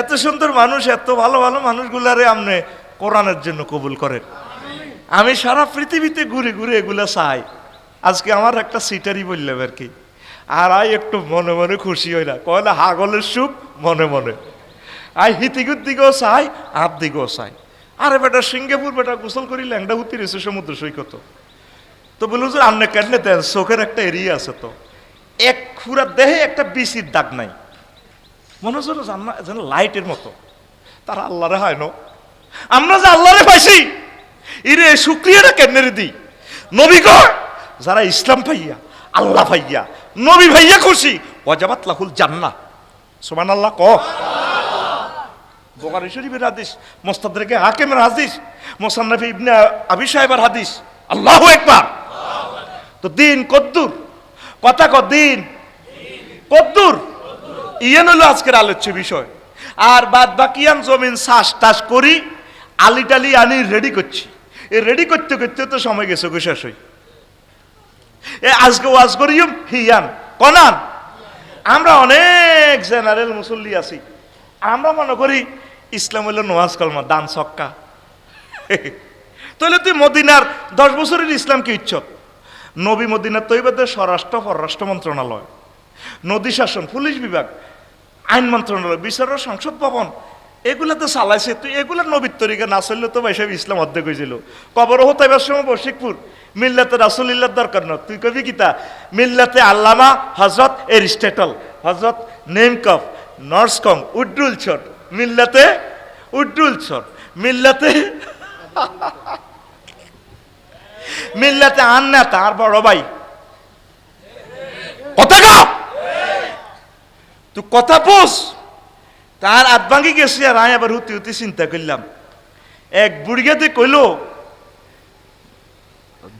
Speaker 2: এত সুন্দর মানুষ, এত ভালো ভালো মানুষগুলারে আপনি কোরআনের জন্য কবুল করেন। আমি সারা পৃথিবীতে ঘুরে ঘুরে এগুলা চাই। আজকে আমার একটা সিটারি বললাম আর কি, আর আই একটু মনে মনে খুশি হই না, কয়লা হাগলের সুখ মনে মনে। আই হিতিগুর দিকেও চাই, হাত দিকেও চাই। আরে বেটা সিঙ্গাপুর বেটা গোসল করি ল্যাংডা হুতি রয়েছে সমুদ্র সৈকত, তো বলুন যে আপনি কেটলে দেন, চোখের একটা এরিয়া আছে, তো এক পুরা দেহে একটা বিচির দাগ নাই, মনে হচ্ছে যেন লাইটের মতো। তারা আল্লাহরে হয় না, আমরা যে আল্লাহরে পাইছি, ইরে শুক্রিয়াটা কেন দিই। নবী কর যারা ইসলাম ভাইয়া, আল্লাহ ভাইয়া, নবী ভাইয়া খুশি, ওয়াজাবাত লাহুল জান্নাহ। সুবহানাল্লাহ ক। বুখারী শরীফের হাদিস, মুস্তাদরাকে হাকিমের হাদিস, মুসান্নাফ ইবনে আবি শাইবার হাদিস। আল্লাহু আকবার। তো দিন কদ্দুর, কথা দিন কদ্দুর, ইয়ান হলো আজকের আলোচ্য বিষয়। আর বাদ বাকিয়ান জমিন চাষ টাস করি, আলি টালি আনি রেডি করছি। এ রেডি করতে করতে তো সময় গেছে, শেষ হই। এ আজকে ওয়াজ করিম হিয়ান কনান। আমরা অনেক জেনারেল মুসল্লি আছি, আমরা মনে করি ইসলাম হইল নোয়াজ কলমা দান ছক্কা। তাহলে তুই মদিনার 10 বছরের ইসলাম কি ইচ্ছত? নবী মদিনার তৈবাদের স্বরাষ্ট্র পররাষ্ট্র মন্ত্রণালয়, নদী শাসন, পুলিশ বিভাগ, আইন মন্ত্রণালয়, বিচার ও সংসদ ভবন, এগুলা তো চালাইছে। তুই এগুলা নবীর তরিকা না চললে তো ভাইসব ইসলাম অর্ধেক হয়েছিল। কবর হতাইবার সময় বশিকপুর মিল্লাতে রাসূলুল্লাহর দরকার না, তুই কবি কিতা মিল্লাতে আল্লামা হজরত এরিস্টটল, হজরত নেমকফ, নর্সকং, উড্ডুল ছট, মিল্লাতে উড্ডুল ছট, মিল্লাতে মিল্লাতে আন্না তার বড় ভাই। কথা কা তুই কথা পোষ। তার আদভাঙ্গি গেছি, আর আমি আবার হুতি হুতি চিন্তা করলাম। এক বুড়িগাতে কইল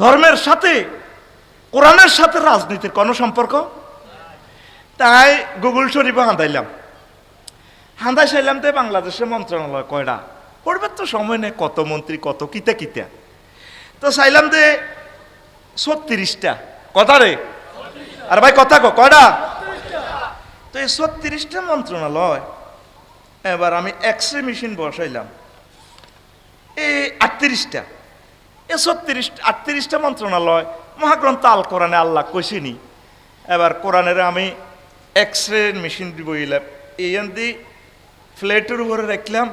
Speaker 2: ধর্মের সাথে কোরআনের সাথে রাজনীতির কোনো সম্পর্ক। তাই গুগল শরীফে হাঁদাই চাইলাম, তাই বাংলাদেশের মন্ত্রণালয় কয়টা পড়বার তো সময় নেই, কত মন্ত্রী, কত কিতা কিতা। তো চাইলাম যে 36টা। কথা রে, আর ভাই কথা কয়টা? তো এই 36টা মন্ত্রণালয়। এবার আমি এক্সরে মেশিন বসাইলাম, এই 38টা, এই 38টা মন্ত্রণালয়। মহাগ্রন্থ আল কোরআনে আল্লাহ কইসিনি এবার কোরআনের আমি এক্স রে মেশিন বইলাম এই দি ফ্ল্যাটের উপরে রাখলাম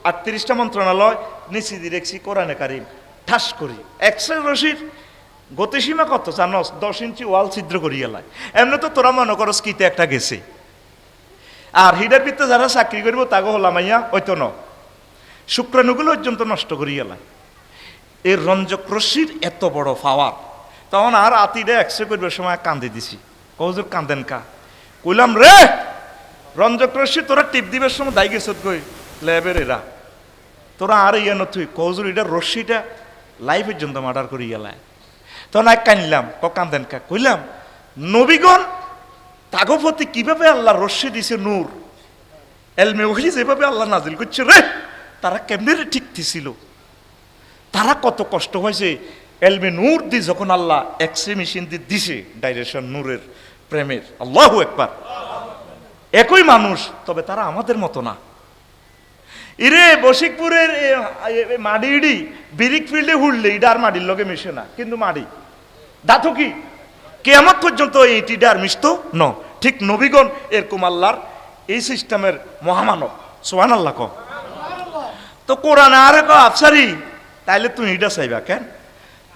Speaker 2: 38টা মন্ত্রণালয় নিচে দিয়ে রেখছি কোরআনে কারিম ঠাস করি এক্স রে রশির গতিসীমা কত জানো 10 ইঞ্চি ওয়াল ছিদ্র করি গেলায় এমনি তো তোরা মনে করস কিতে একটা গেছে আর হিডার ভিতরে যারা চাকরি করবো তাকে হলামাইয়া ওইতো ন শুক্রাণুগুলো পর্যন্ত নষ্ট করি গেলায় এই রঞ্জক রশ্মির এত বড় পাওয়ার তখন আর আতিরে এক্স রে করবার সময় কান্দে দিছি কৌজুর কান্দেন কা কইলাম রে রঞ্জক রশ্মি তোরা টিপ দিবার সময় দায় গেছ কই ল্যাবের এরা তোরা আর ইয়ে নথুই কৌজুর এটা রশ্মিটা লাইফ পর্যন্ত মার্ডার করি গেলায় তখন এক কানলাম কান্দেন কা কইলাম নবীগণ তাগপতি কিভাবে আল্লাহ রশ্মি দিছে নূর এলমে ওহি যেভাবে আল্লাহ নাজিল করছে রে তারা কেমনে ঠিক দিছিল তারা কত কষ্ট হয়েছে এলমে নূর দি যখন আল্লাহ এক্সরে মেশিন দিয়ে দিছে ডাইরেকশন নূরের প্রেমের আল্লাহু আকবার একই মানুষ তবে তারা আমাদের মতো না ইরে বশিকপুরের মাডি ইডি বিরিক ফিল্ডে হুড়লে এটা আর মাডির লগে মিশে না কিন্তু মাডি দাঁতো কি কেয়ামত পর্যন্ত এইটিটা আর মিশত ন ঠিক নবীগণ এরকম আল্লাহর এই সিস্টেমের মহামানব সুবহানাল্লাহ ক তো কোরআন আর ক আফসারি তাইলে তুমি এটা চাইবা কেন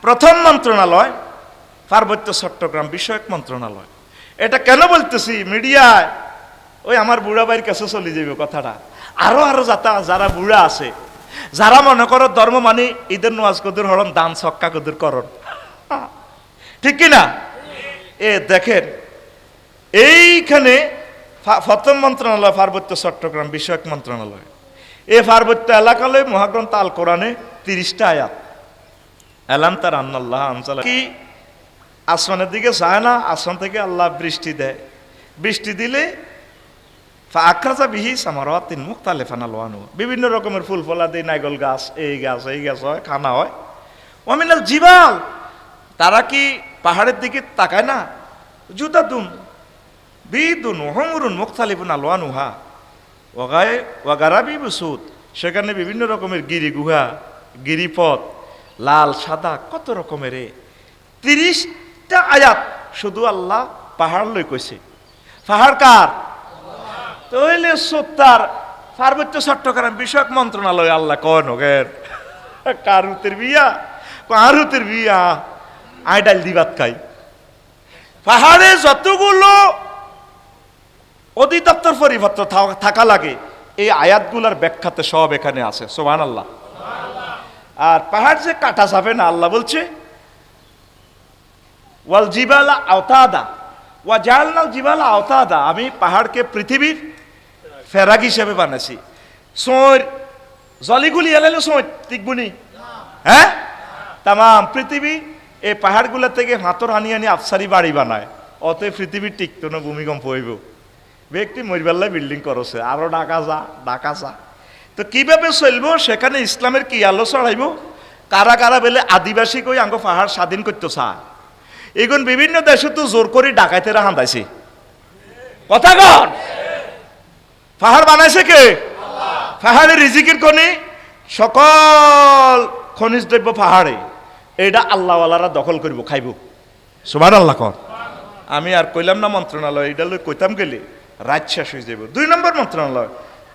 Speaker 2: প্রথম মন্ত্রণালয় পার্বত্য চট্টগ্রাম বিষয়ক মন্ত্রণালয় এটা কেন বলতেছি মিডিয়ায় ওই আমার বুড়া ভাইয়ের কাছে চলে যাবে কথাটা আরো আরো যারা বুড়া আছে যারা মনে করো ধর্ম মানে ঈদের নোয়াজ কদুর হরণ দান ছক্কা কদুর করণ ঠিক কিনা দেখেন এইখানে প্রথম মন্ত্রণালয় পার্বত্য চট্টগ্রাম বিষয়ক মন্ত্রণালয় এই পার্বত্য এলাকালয় মহাগ্রন্থ আল কোরআনে 30টা আয়াত এলাম তার আন্নাল্লাহ আনসালা কি আসমানের দিকে চায় না আসমান থেকে আল্লাহ বৃষ্টি দেয় বৃষ্টি দিলে আখরাজা বিহি সামারাতিন মুখতালিফান আলওয়ানু বিভিন্ন রকমের ফুল ফলা দেয় নাইগল গাছ এই গাছ হয় খানা হয় ওয়ামিনাল জিবাল তারা কি পাহাড়ের দিকে তাকায় না জুদাদুন বিদুন হমরুন মুখতালিফুন আলওয়ানুহা ওয়াগারাবি বুসুদ সেখানে বিভিন্ন রকমের গিরি গুহা গিরিপথ লাল সাদা কত রকমের 30টা আয়াত শুধু আল্লাহ পাহাড় লই কইছে পাহাড় কার তাহলে সত্তার পার্বত্য চট্টগ্রাম বিষয়ক মন্ত্রণালয় আল্লাহ কন ওগের কারুতের বিয়া কারুতের বিয়া আইডাল দিবাত খাই পাহাড়ে যতগুলো অধিদপ্তর পরিপত্র থাকা লাগে এই আয়াতগুলার ব্যাখ্যাতে সব এখানে আছে সুবহানাল্লাহ আর পাহাড় যে কাটা যাবে না আল্লাহ বলছে ওয়াল জিবালা আওতাদা ওয়া জাআলনাল জিবালা আওতাদা আমি পাহাড়কে পৃথিবীর ফেরাক হিসেবে বানাইছি সোর জলিগুলি এলালে সোর টিকবুনি হ্যাঁ তাম পৃথিবী এই পাহাড়গুলা থেকে হাতর হানি আনি আফসারি বাড়ি বানায় অতএব পৃথিবী টিকতো না ভূমিকম্প হইব ব্যক্তি মরিবাল্লায় বিল্ডিং করছে আরো ডাকা যা তো কিভাবে চলবো সেখানে ইসলামের কি আলো ছড়াইব কারা কারা বেলে আদিবাসী কই আঙ্গ পাহাড় স্বাধীন করতে চায় এখন বিভিন্ন দেশে তো জোর করে ডাকাইতেরা হান্দাইছে কথা কন পাহাড় বানাইছে কে পাহাড়ে রিজিকের খনি সকল খনিজ দ্রব্য পাহাড়ে এইটা আল্লাহওয়ালারা দখল করব খাইব সুবহানাল্লাহ কর আমি আর কইলাম না মন্ত্রণালয় এটা লই কইতাম গেলে রাত শেষ হয়ে যাব 2 নম্বর মন্ত্রণালয়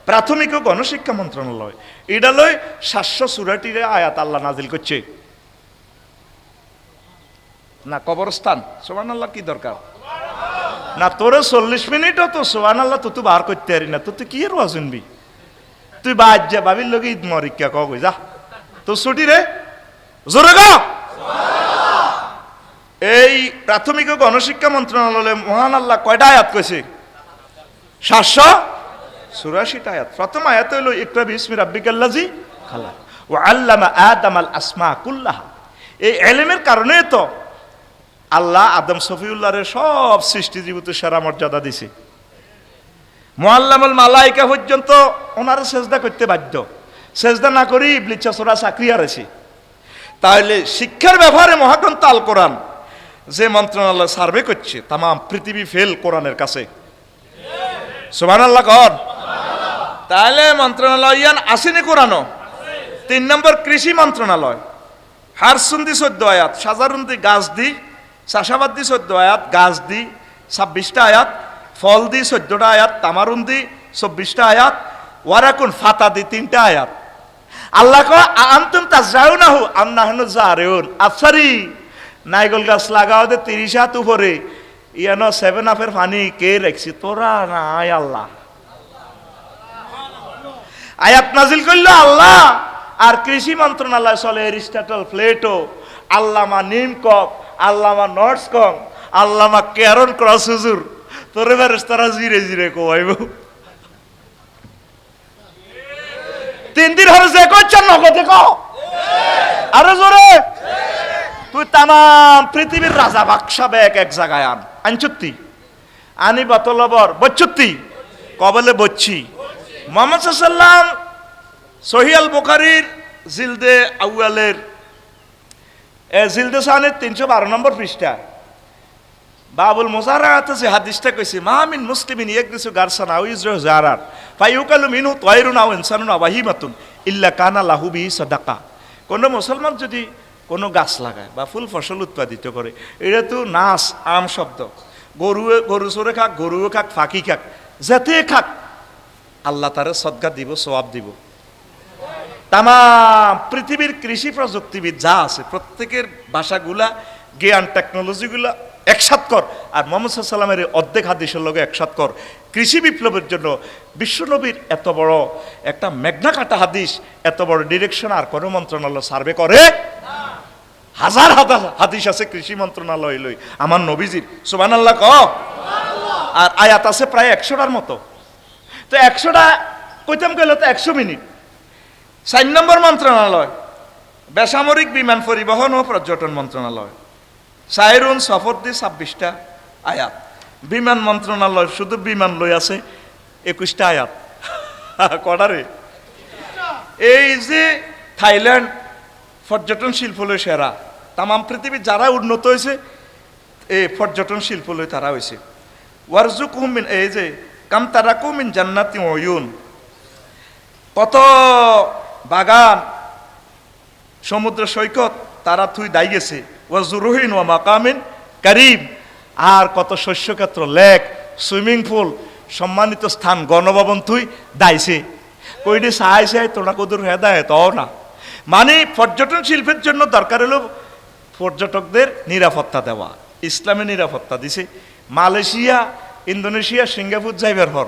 Speaker 2: প্রাথমিক ও গণশিক্ষা মন্ত্রণালয় এটা লই 784 আয়াত আল্লাহ নাজিল করছে না কবরস্থান সুবহানাল্লাহ কি দরকার না তোরে 40 মিনিটও তো সুবহানাল্লাহ তো তুই বার করতে পারি না তুই কি এর শুনবি তুই বাদ যা বাবির লগে ঈদ মরিকা কই যা তো ছুটি রে জোরে গো এই প্রাথমিক ও গণশিক্ষা মন্ত্রণালয়ে মহান আল্লাহ কয়টা আয়াত কইছে 784টা আয়াত প্রথম আয়াত হলো ইকরা বিসমি রাব্বিকাল্লাযী খালাক ওয়া আল্লামা আদামাল আসমা কুল্লাহা এই ইলমের কারণে তো আল্লাহ আদম সফিউল্লাহর সব সৃষ্টিজীবিত সেরা মর্যাদা দিছে মুআল্লামুল মালায়েকা পর্যন্ত ওনারা সেজদা করতে বাধ্য সেজদা না করি ইবলিস চোরা চাকরি হারাইছে তাহলে শিক্ষার ব্যাপারে মহাগ্রন্থ আল কোরআন যে মন্ত্রণালয় সার্ভে করছে তাম পৃথিবী ফেল কোরআনের কাছে সুবহানাল্লাহ কর তাহলে মন্ত্রণালয় ইয়ান আসেনি কোরআনও 3 নম্বর কৃষি মন্ত্রণালয় হারসুন্দি 14 আয়াত সাজারুন্দি গাছ দি চাষাবাদ দি 14 আয়াত, গাছ দি 26টা আয়াত, ফল দি 14টা আয়াত, তামারুন দি 24টা আয়াত, ওয়ারাকুন ফাতা দি 3টা আয়াত। আল্লাহ কয় আনতুম তাজরাউনাহু আম নাহনু জারিউন। আফসারি নাইগল গাছ লাগাও দে 30 হাত উপরে, ইয়ানো 7 আপের পানি কে রাখছি? তোরা না, আয় আল্লাহ। আয়াত নাজিল করলো আল্লাহ। আর কৃষি মন্ত্রণালয় চলে এরিস্টটল, প্লেটো, আল্লামা নিমকক, আল্লামা নর্সকং, আল্লামা ক্যারন ক্রস হুজুর। তোরে ফেরেশতারা জিরে জিরে কোয়াইব। 3 দিন হরে যে কইছেন নগদে ক আরে জোরে। তুই তাম পৃথিবীর রাজা বাক্সা ব্যাগ এক জায়গায় আনছুত্তি, আনি বতলবর বচ্চুত্তি, কবলে বচ্ছি। মোহাম্মদ সাল্লাম সহিহ আল বুখারীর জিলদে আউয়ালের জিলদে সানের 312 নম্বর পৃষ্ঠা বাবুল মুজারাআত যে হাদিসটা কইছে, মা মিন মুসলিমিন ইয়াকদিসু গারসান আও ইজরু জারার ফায়ুকালু মিনহু তায়রুন আও ইনসানুন আও বাহিমাতুন ইল্লা কানা লাহু বিহি সাদাকা। কোন মুসলমান যদি কোনো গাছ লাগায় বা ফুল ফসল উৎপাদিত করে, এটা তো নাস আম শব্দ। গরু চরে খাক, গরুও খাক, ফাঁকি খাক, যাতে খাক, আল্লাহ তারে সদকা দিব, সওয়াব দিব। তাম পৃথিবীর কৃষি প্রযুক্তিবিদ যা আছে প্রত্যেকের ভাষাগুলা, জ্ঞান, টেকনোলজিগুলা একসাথ কর, আর মুহাম্মদ সাল্লামের অর্ধেক হাদিসের লগে একসাথ কর। কৃষি বিপ্লবের জন্য বিশ্বনবীর এত বড় একটা মেঘনা কাটা হাদিস, এত বড় ডিরেকশন আর কোনো মন্ত্রণালয় সার্ভে করে? হাজার হাজার হাদিস আছে কৃষি মন্ত্রণালয় লই আমার নবীজির, সুবহানাল্লাহ ক। আর আয়াত আছে প্রায় 100টার মতো। তো 100টা কইতাম গেল তো 100 মিনিট। 4 নম্বর মন্ত্রণালয় বেসামরিক বিমান পরিবহন ও পর্যটন মন্ত্রণালয়, সাইরুন সফর দি 26টা আয়াত। বিমান মন্ত্রণালয় শুধু বিমান লই আছে 21টা আয়াত। কটারে? এই যে থাইল্যান্ড পর্যটন শিল্প লই সেরা, তাম পৃথিবীর যারা উন্নত হয়েছে এই পর্যটন শিল্প লই তারা হয়েছে। ওয়ারজুকুহুম মিন, এই যে কাম তারাকু মিন জান্নাতি ওয়ুন, কত বাগান, সমুদ্র সৈকত তারা থুই দাই গেছে। ওয়াজুরুহিন ওয়া মাকামিন কারীম, আর কত শস্যক্ষেত্র, লেক, সুইমিং পুল, সম্মানিত স্থান, গণভবন থুই দাইছে। কইডি সাহায্য তোরা কদুর হেদায় তাও না। মানে পর্যটন শিল্পের জন্য দরকার হলো পর্যটকদের নিরাপত্তা দেওয়া। ইসলামে নিরাপত্তা দিছে। মালয়েশিয়া, ইন্দোনেশিয়া, সিঙ্গাপুর যাইবার হর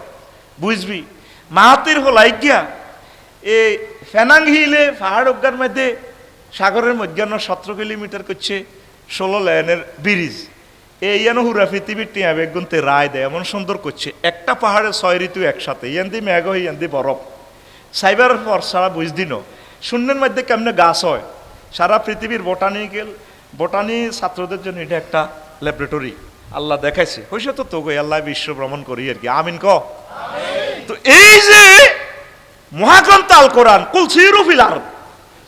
Speaker 2: বুঝবি মাহাতির হলাই গিয়া এই ফেনাং হিলে পাহাড় অজ্ঞার মধ্যে সাগরের মধ্যাহ্ন 17 কিলোমিটার করছে 16 লেনের ব্রিজ। এই যেন হুরা পৃথিবীর টিয়া বেগুনতে রায় দেয়, এমন সুন্দর করছে। একটা পাহাড়ে 6 ঋতু একসাথে, ইয়ান্দি মেঘ ইয়ান্দি বরফ। সাইবার পর সারা বুঝদিনও শূন্যের মধ্যে কেমনে গাছ হয়। সারা পৃথিবীর বোটানি ছাত্রদের জন্য এটা একটা ল্যাবরেটরি আল্লাহ দেখাইছে। হইছে তো তো আল্লাহ বিশ্ব ভ্রমণ করি আর কি, আমিন ক। তো এই যে মহাগ্রন্থ আল কোরআন, কুল সিরু ফিল আরদ,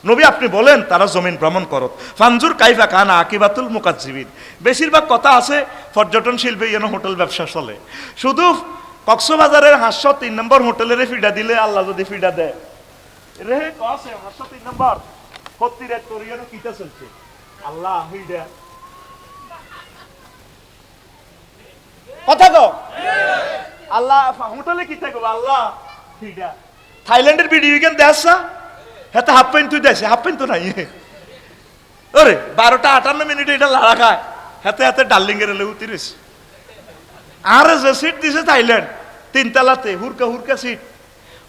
Speaker 2: নবী আপনি বলেন তারা জমিন ভ্রমণ করত, ফানজুর কাইফা কানা আকিবাতুল মুকাজ্জিবিন। বেশিরভাগ কথা আছে পর্যটন শিল্পে যেন হোটেল ব্যবসা চলে। শুধু কক্সবাজারের 503 নম্বর হোটেলের ফিডা দিলে আল্লাহ যদি ফিডা দেয় রে কসে 503 নম্বর হত্তিরে তোরিয়ানো কিটা চলছে আল্লাহ ফিডা কথা গো আল্লাহ হোটেলে কিটা গো আল্লাহ ফিডা। থাইল্যান্ডের ভিডিও গেম দেখছা, হাতে হাফ প্যান্ট তুই দেখছে, হাফ প্যান্ট তো নাই। ওরে 12টা 58 মিনিটে এটা লাড়া খায়, হাতে হাতে ডার্লিং এর লেউ 30। আর যে সিট দিছে থাইল্যান্ড 3 তলাতে, হুরকা হুরকা সিট।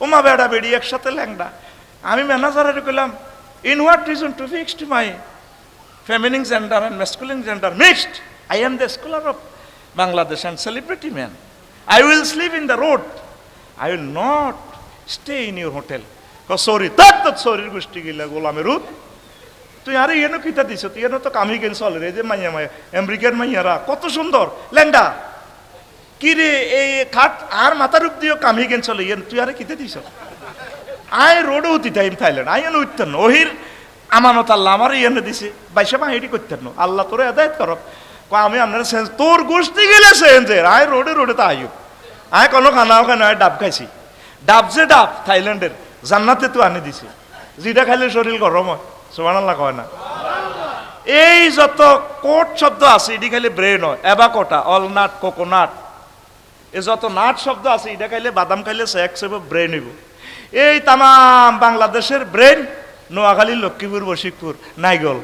Speaker 2: ওমা বেড়া বেড়ি একসাথে ল্যাংডা। আমি ম্যানেজারের কইলাম, in what reason to fixed my feminine gender and masculine gender mixed? I am the scholar of Bangladesh and celebrity man. I will slip in the road, I will not stay in your hotel. Sorry তত শরীর গোষ্ঠী গিলা গোলামের রুদ, তুই আরে এনো কিতা দিছ, তুই এনো তো কামি গেন চলে রে, যে মাইয়া মাইয়া আমেরিকার মাইয়ারা কত সুন্দর ল্যাংডা কি রে, এই খাট আর মাথার রূপ দিও কামি গেন চলে, তুই আরে কিতা দিছ? আয় রোডে উঠি টাইম থাইল্যান্ড, আই এনে উঠতেন না ওহির আমানত আল্লাহ আমার এনে দিছে, বাইশে মা এটি করতেন না, আল্লাহ তোরে আদায়ত করক। আমি আপনার তোর গোষ্ঠী গেলে সেন্সের আয় রোডে রোডে তা আয়ু আয় কোনো খানাও খানা ডাব খাইছি, ডাব যে ডাব থাইল্যান্ডের জান্নাতে তো আনে দিছে, যেটা খাইলে শরীর গরম হয়, সুবহানাল্লাহ কয় না? এই যত কোট শব্দ আছে এটি খাইলে ব্রেন হয়, অ্যাবাকোটা, অলনাট, কোকোনাট, এই যত নাট শব্দ আছে এটা খাইলে, বাদাম খাইলে সেক্স হইব, ব্রেন হইব। এই তাম বাংলাদেশের ব্রেন নোয়াখালী, লক্ষ্মীপুর, বশিকপুর, নাইগল।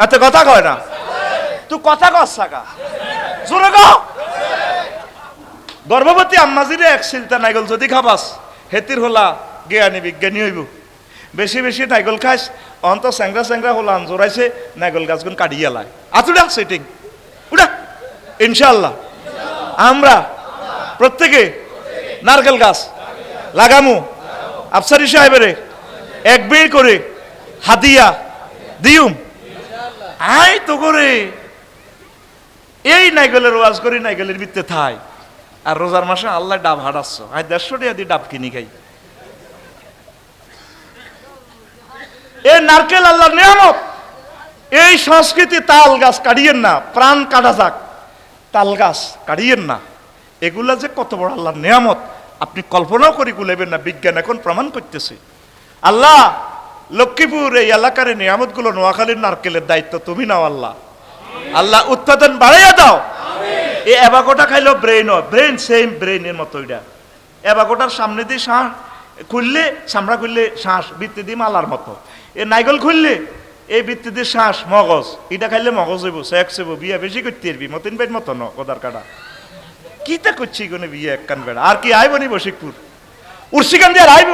Speaker 2: এত কথা কয় না, তুই কথা কস সাকা জোরে ক। গর্ভবতী আম্মাজিরে এক সিলতা নাইগল যদি খাবাস হেতির হলা জ্ঞানী বিজ্ঞানী হইব। বেশি বেশি নাইগল খাইস অন্ত স্যাংরা স্যাংরা হলা জোরাইছে নাইগল গাছগুন কাটিয়ে লাই। আতুডা সেটিং উড়া ইনশাআল্লাহ আমরা প্রত্যেকে নারকেল গাছ লাগামু। আফসারি সাহেবেরে এক বের করে হাদিয়া দিউম। আই তো করে এই নাইগলের ওয়াজ করি, নাইগলের ভিত্তে থাই। আর রোজার মাসে আল্লাহ ডাব হাঁটাচ্ছ, আই 150 টাকা দিয়ে ডাব কিনি খাই। এই নারকেল আল্লাহর নিয়ামত। এই সংস্কৃতি তাল গাছ কাটিয়েন না, প্রাণ কাটা যাক, তাল গাছ কাটিয়েন না। এগুলা যে কত বড় আল্লাহর নিয়ামত আপনি কল্পনাও করে কুলেবেন না। বিজ্ঞান এখন প্রমাণ করতেছে। আল্লাহ লক্ষ্মীপুর এই এলাকার নিয়ামত গুলো, নোয়াখালীর নারকেলের দায়িত্ব তুমি নাও আল্লাহ। আল্লাহ উৎপাদন বাড়াইয়া দাও। এই অ্যাবাকোটা খাইলেও ব্রেন হয়, ব্রেন সেম ব্রেনের মতো। এটা অ্যাবাকোটার সামনে দিয়ে শ্বাস খুললে, সামরা খুললে শ্বাস, বৃত্তি দিয়ে মালার মতো। এ নাইগল খুললে এই বৃত্তি দিয়ে শ্বাস, মগজ। এটা খাইলে মগজ হইব, সেক্স হইব, বিয়া বেশি করতে পারবি। মতিন ভাই মতো ন কদার কাটা কিতা করছি কোনে বিয়ে এক কান বেড়া। আর কি আইব নি বশিকপুর উর্সিকান দিয়ে আর আইব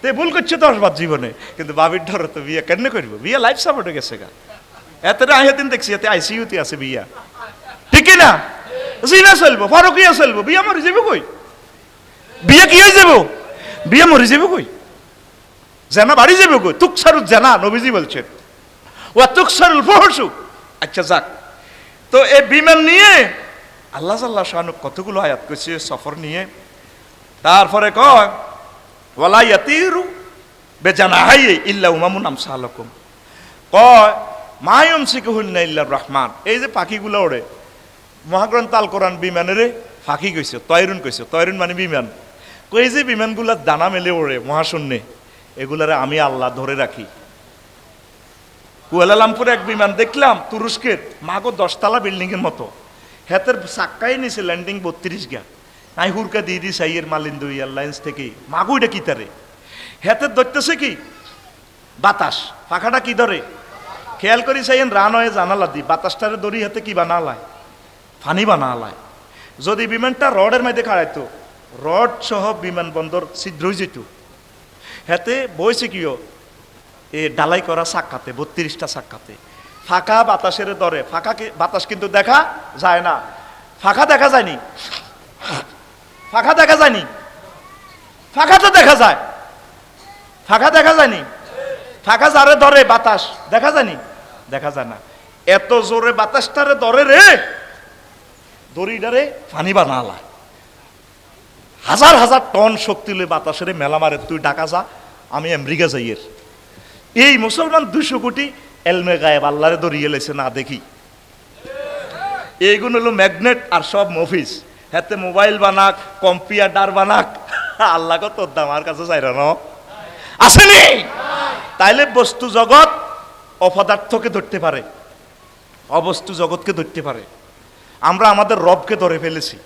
Speaker 2: তে ভুল করছে 10 বার জীবনে। কিন্তু বাবির ধর তো বিয়ে কেন করবো? বিয়ে লাইফ সাপোর্টে গেছে গা। এত দিন দেখছি এতে আইসিইউতে আছে বিয়া, ঠিক না? জিনা চলবো, ফারুকিয়া চলবো, বিয়া মরি যাবো কই? বিয়ে কি হয়ে যাবো? বিয়ে মরি যাবো কই? জানা বাড়ি যাবে কই? তুকসারুল জানা নবীজি বলছেন, ও তুকসারুল ফহসু। আচ্ছা যাক, তো এই বিমান নিয়ে আল্লাহ আল্লাহ শানু কতগুলো আয়াত করছে সফর নিয়ে। তারপরে কয় ওয়ালা ইয়াতিরু বেজানাহাই ইল্লা উমামুন আমসালাকুম, কয় মা ইউমসিকুহুন্না ইল্লা রহমান। এই যে পাখিগুলো ওড়ে, মহাগ্রন্থ আল কোরআন বিমানেরে ফাঁকি কইছে, তয়রুন কইছে। তয়রুন মানে বিমান। কই যে বিমানগুলা দানা মেলে ওড়ে মহাশূন্যে, এগুলারে আমি আল্লাহ ধরে রাখি। কুয়ালালামপুরে এক বিমান দেখলাম তুরস্কের, মাগো 10 তলা বিল্ডিং এর মতো। হেতের চাক্কাই নিছে ল্যান্ডিং 32 গা। নাই হুরকা দিয়ে দি সাইয়ের মালিন্দু এয়ারলাইন্স থেকে। মাগো এটা কি তারে হেতের ধরতেছে কি বাতাস, পাখাটা কি ধরে খেয়াল করি সাইয়েন রান হয়ে জানালা দি বাতাসটারে দড়ি হাতে কি বানালায়, ফানি বানালায়। যদি বিমানটা রডের মধ্যে খাড়াইতো, রড সহ বিমানবন্দর ছিদ্র হয়ে যেত। হেতে বইছে কিও এ ডালাই করা চাক্কাতে, 32টা চাক্কাতে। ফাঁকা বাতাসের দরে, ফাঁকা বাতাস কিন্তু দেখা যায় না। ফাঁকা দেখা যায়নি, ফাঁকা দেখা যায়নি, ফাঁকা তো দেখা যায়, ফাঁকা দেখা যায়নি। ফাঁকা যারে ধরে বাতাস দেখা যায়নি, দেখা যায় না। এত জোরে বাতাসটারে ধরে রে, দড়িটারে ফানি বানালা। হাজার হাজার টন শক্তি লই বাতাসের মেলা মারে। তুই ঢাকা যা, আমি আমেরিকা যাইয়ের। এই মুসলমান 200 কোটি এলমে গায়েব আল্লাহরে দড়িয়ে লেছে না দেখি। এইগুলো হলো ম্যাগনেট আর সব মফিস। হাতে মোবাইল বানাক, কম্পিউটার বানাক, আল্লাহ কত দাম আর কাছে চাইরা ন আসেনি। তাইলে বস্তু জগৎ অপদার্থকে ধরতে পারে, অবস্তু জগৎকে ধরতে পারে। আমরা আমাদের রবকে ধরে ফেলেছি।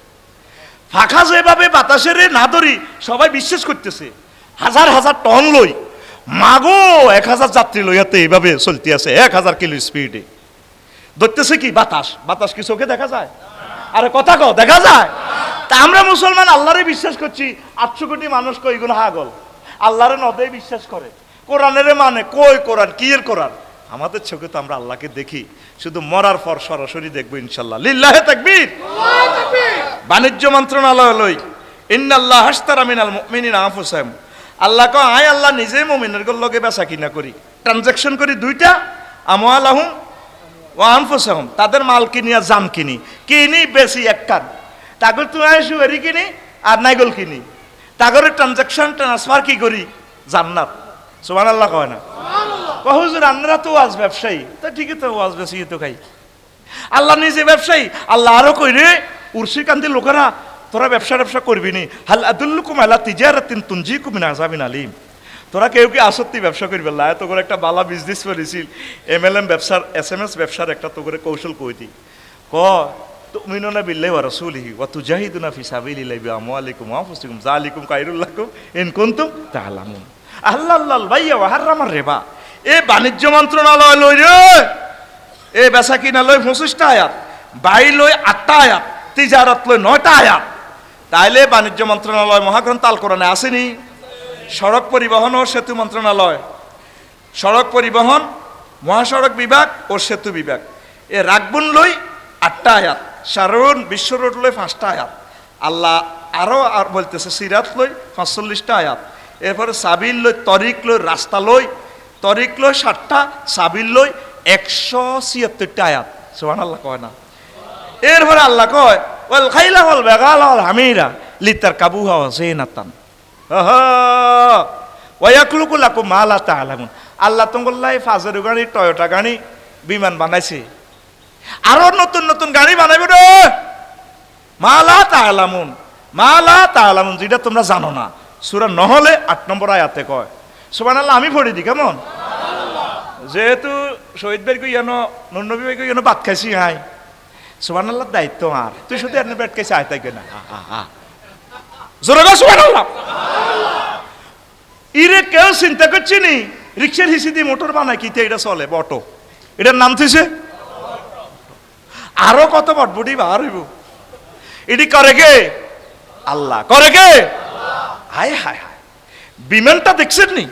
Speaker 2: ফাঁকা যেভাবে বাতাসের না ধরি সবাই বিশ্বাস করতেছে, হাজার হাজার টন লই মাগো 1000 যাত্রী লইয়াতে এইভাবে চলতে আছে 1000 কিলো স্পিডে। ধরতেছে কি বাতাস। বাতাস কি চোখে দেখা যায়? আরে কথা কও, দেখা যায়? তা আমরা মুসলমান আল্লাহরে বিশ্বাস করছি। 800 কোটি মানুষ কই গুলো হাগল, আল্লাহরে নদে বিশ্বাস করে, কোরআনের মানে কই কোরআন কি এর কোরআন। আমাদের চোখে তো আমরা আল্লাহকে দেখি, শুধু মরার পর সরাসরি দেখবো ইনশাল্লাহ। লিল্লাহে তাকবীর। বাণিজ্য মন্ত্রণালয় লই ইন্নাল্লাহ হাশতারা মিনাল মুমিনিনা আনফুসাহুম। আল্লাহ কয় আয় আল্লাহ নিজে মুমিনের লগে বেচা কিনা করি, ট্রানজাকশন করি দুইটা, আমওয়ালাহুম ওয়া আনফুসাহুম। তাদের মাল কিনিয়া জান কিনি, কিনি বেশি এক কান। তাগর তুই আইসু এরি কিনি আর নাইগল কিনি। তাগরের ট্রানজাকশন ট্রান্সফার কি করি? জান্নাত। সুবহানাল্লাহ কয় না? কয় হুজুর আমরা তো ওয়াজ ব্যবসায়ী। তা ঠিকই তো, ওয়াজ বেশি তো খাই। আল্লাহ নিজে ব্যবসায়ী। আল্লাহ আরো কই রে উর্সি কান্দি লোকেরা তোরা ব্যবসা করবি নি। হাল আদুল্লুকুম আলা তিজারাতিন তুনজিকুম মিন আযাবিন আলিম। তোরা কেউ কি আসত্তি ব্যবসা করবে না, তো করে একটা বালা বিজনেস করেছিল MLM ব্যবসার SMS ব্যবসার একটা তো করে কৌশল কই দি ক তুমিনুনা বিল্লাহি ওয়া রাসূলিহি ওয়া তুজাহিদুনা ফি সাবিলিল্লাহি বিআমওয়ালিকুম ওয়া আনফুসিকুম যালিকুম খায়রুল লাকুম ইন কুনতুম তা'লামুন। আহলাল্লাল বাইয়া ওয়া হারামার রিবা, এ বাণিজ্য মন্ত্রণালয় লই রে, এ বেচা কিনা লই 25টা আয়াত, বাই লই 8টা আয়াত, তিজারত লই 9টা আয়াত। তাইলে বাণিজ্য মন্ত্রণালয় মহাগ্রন্থ আল কোরআনে আসেনি? সড়ক পরিবহন ও সেতু মন্ত্রণালয়, সড়ক পরিবহন, মহাসড়ক বিভাগ ও সেতু বিভাগ, এ রাখবুন লই 8টা আয়াত, সারুন বিশ্ব রোড লই 5টা আয়াত, আল্লাহ আরো আর বলতেছে সিরাত লই 45টা আয়াত, এরপরে সাবিল লই, তরিক লই, রাস্তা লই, তরিক লই 60টা, সাবিল লই 176টা আয়াত। সুবহানাল্লাহ কয় না? এরপরে আল্লাহ কয় ওয়াল খাইলা ওয়াল বাগালা ওয়াল হামিরা লিতারকাবুহা ওয়া জিনাতান ওয়া ইয়াখলুকু লাকুম মা লা তা'লামুন। আল্লাহ তোমগোল্লাই ফাজের গাড়ি, টয়োটা গাড়ি, বিমান বানাইছে, আরো নতুন নতুন গাড়ি বানাইবে রে, মা লা তা'লামুন, মা লা তা'লামুন, যেটা তোমরা জানো না। সূরা নহলে 8 নম্বর আয়াতে কয়। সুবহানাল্লাহ, আমি পড়ি দি কেমন? যেহেতু শহীদ ভাই কই জানো, নবী ভাই কই জানো ভাত খাইছি হাই, সুবহানাল্লাহ দায়িত্ব আর তুই শুধু এনে পেট খাইছি আয় তাই না, জোরে গো সুবহানাল্লাহ। ইরে কেউ চিন্তা করছি নি রিক্সার হিসি দিয়ে মোটর বানায় কি এটা চলে অটো, এটার নাম থইছে আরো কত বটবটি বার হইব, এটি করে কে? আল্লাহ করে কে? হায় হায় হায়, বিমানটা দেখছেন নি?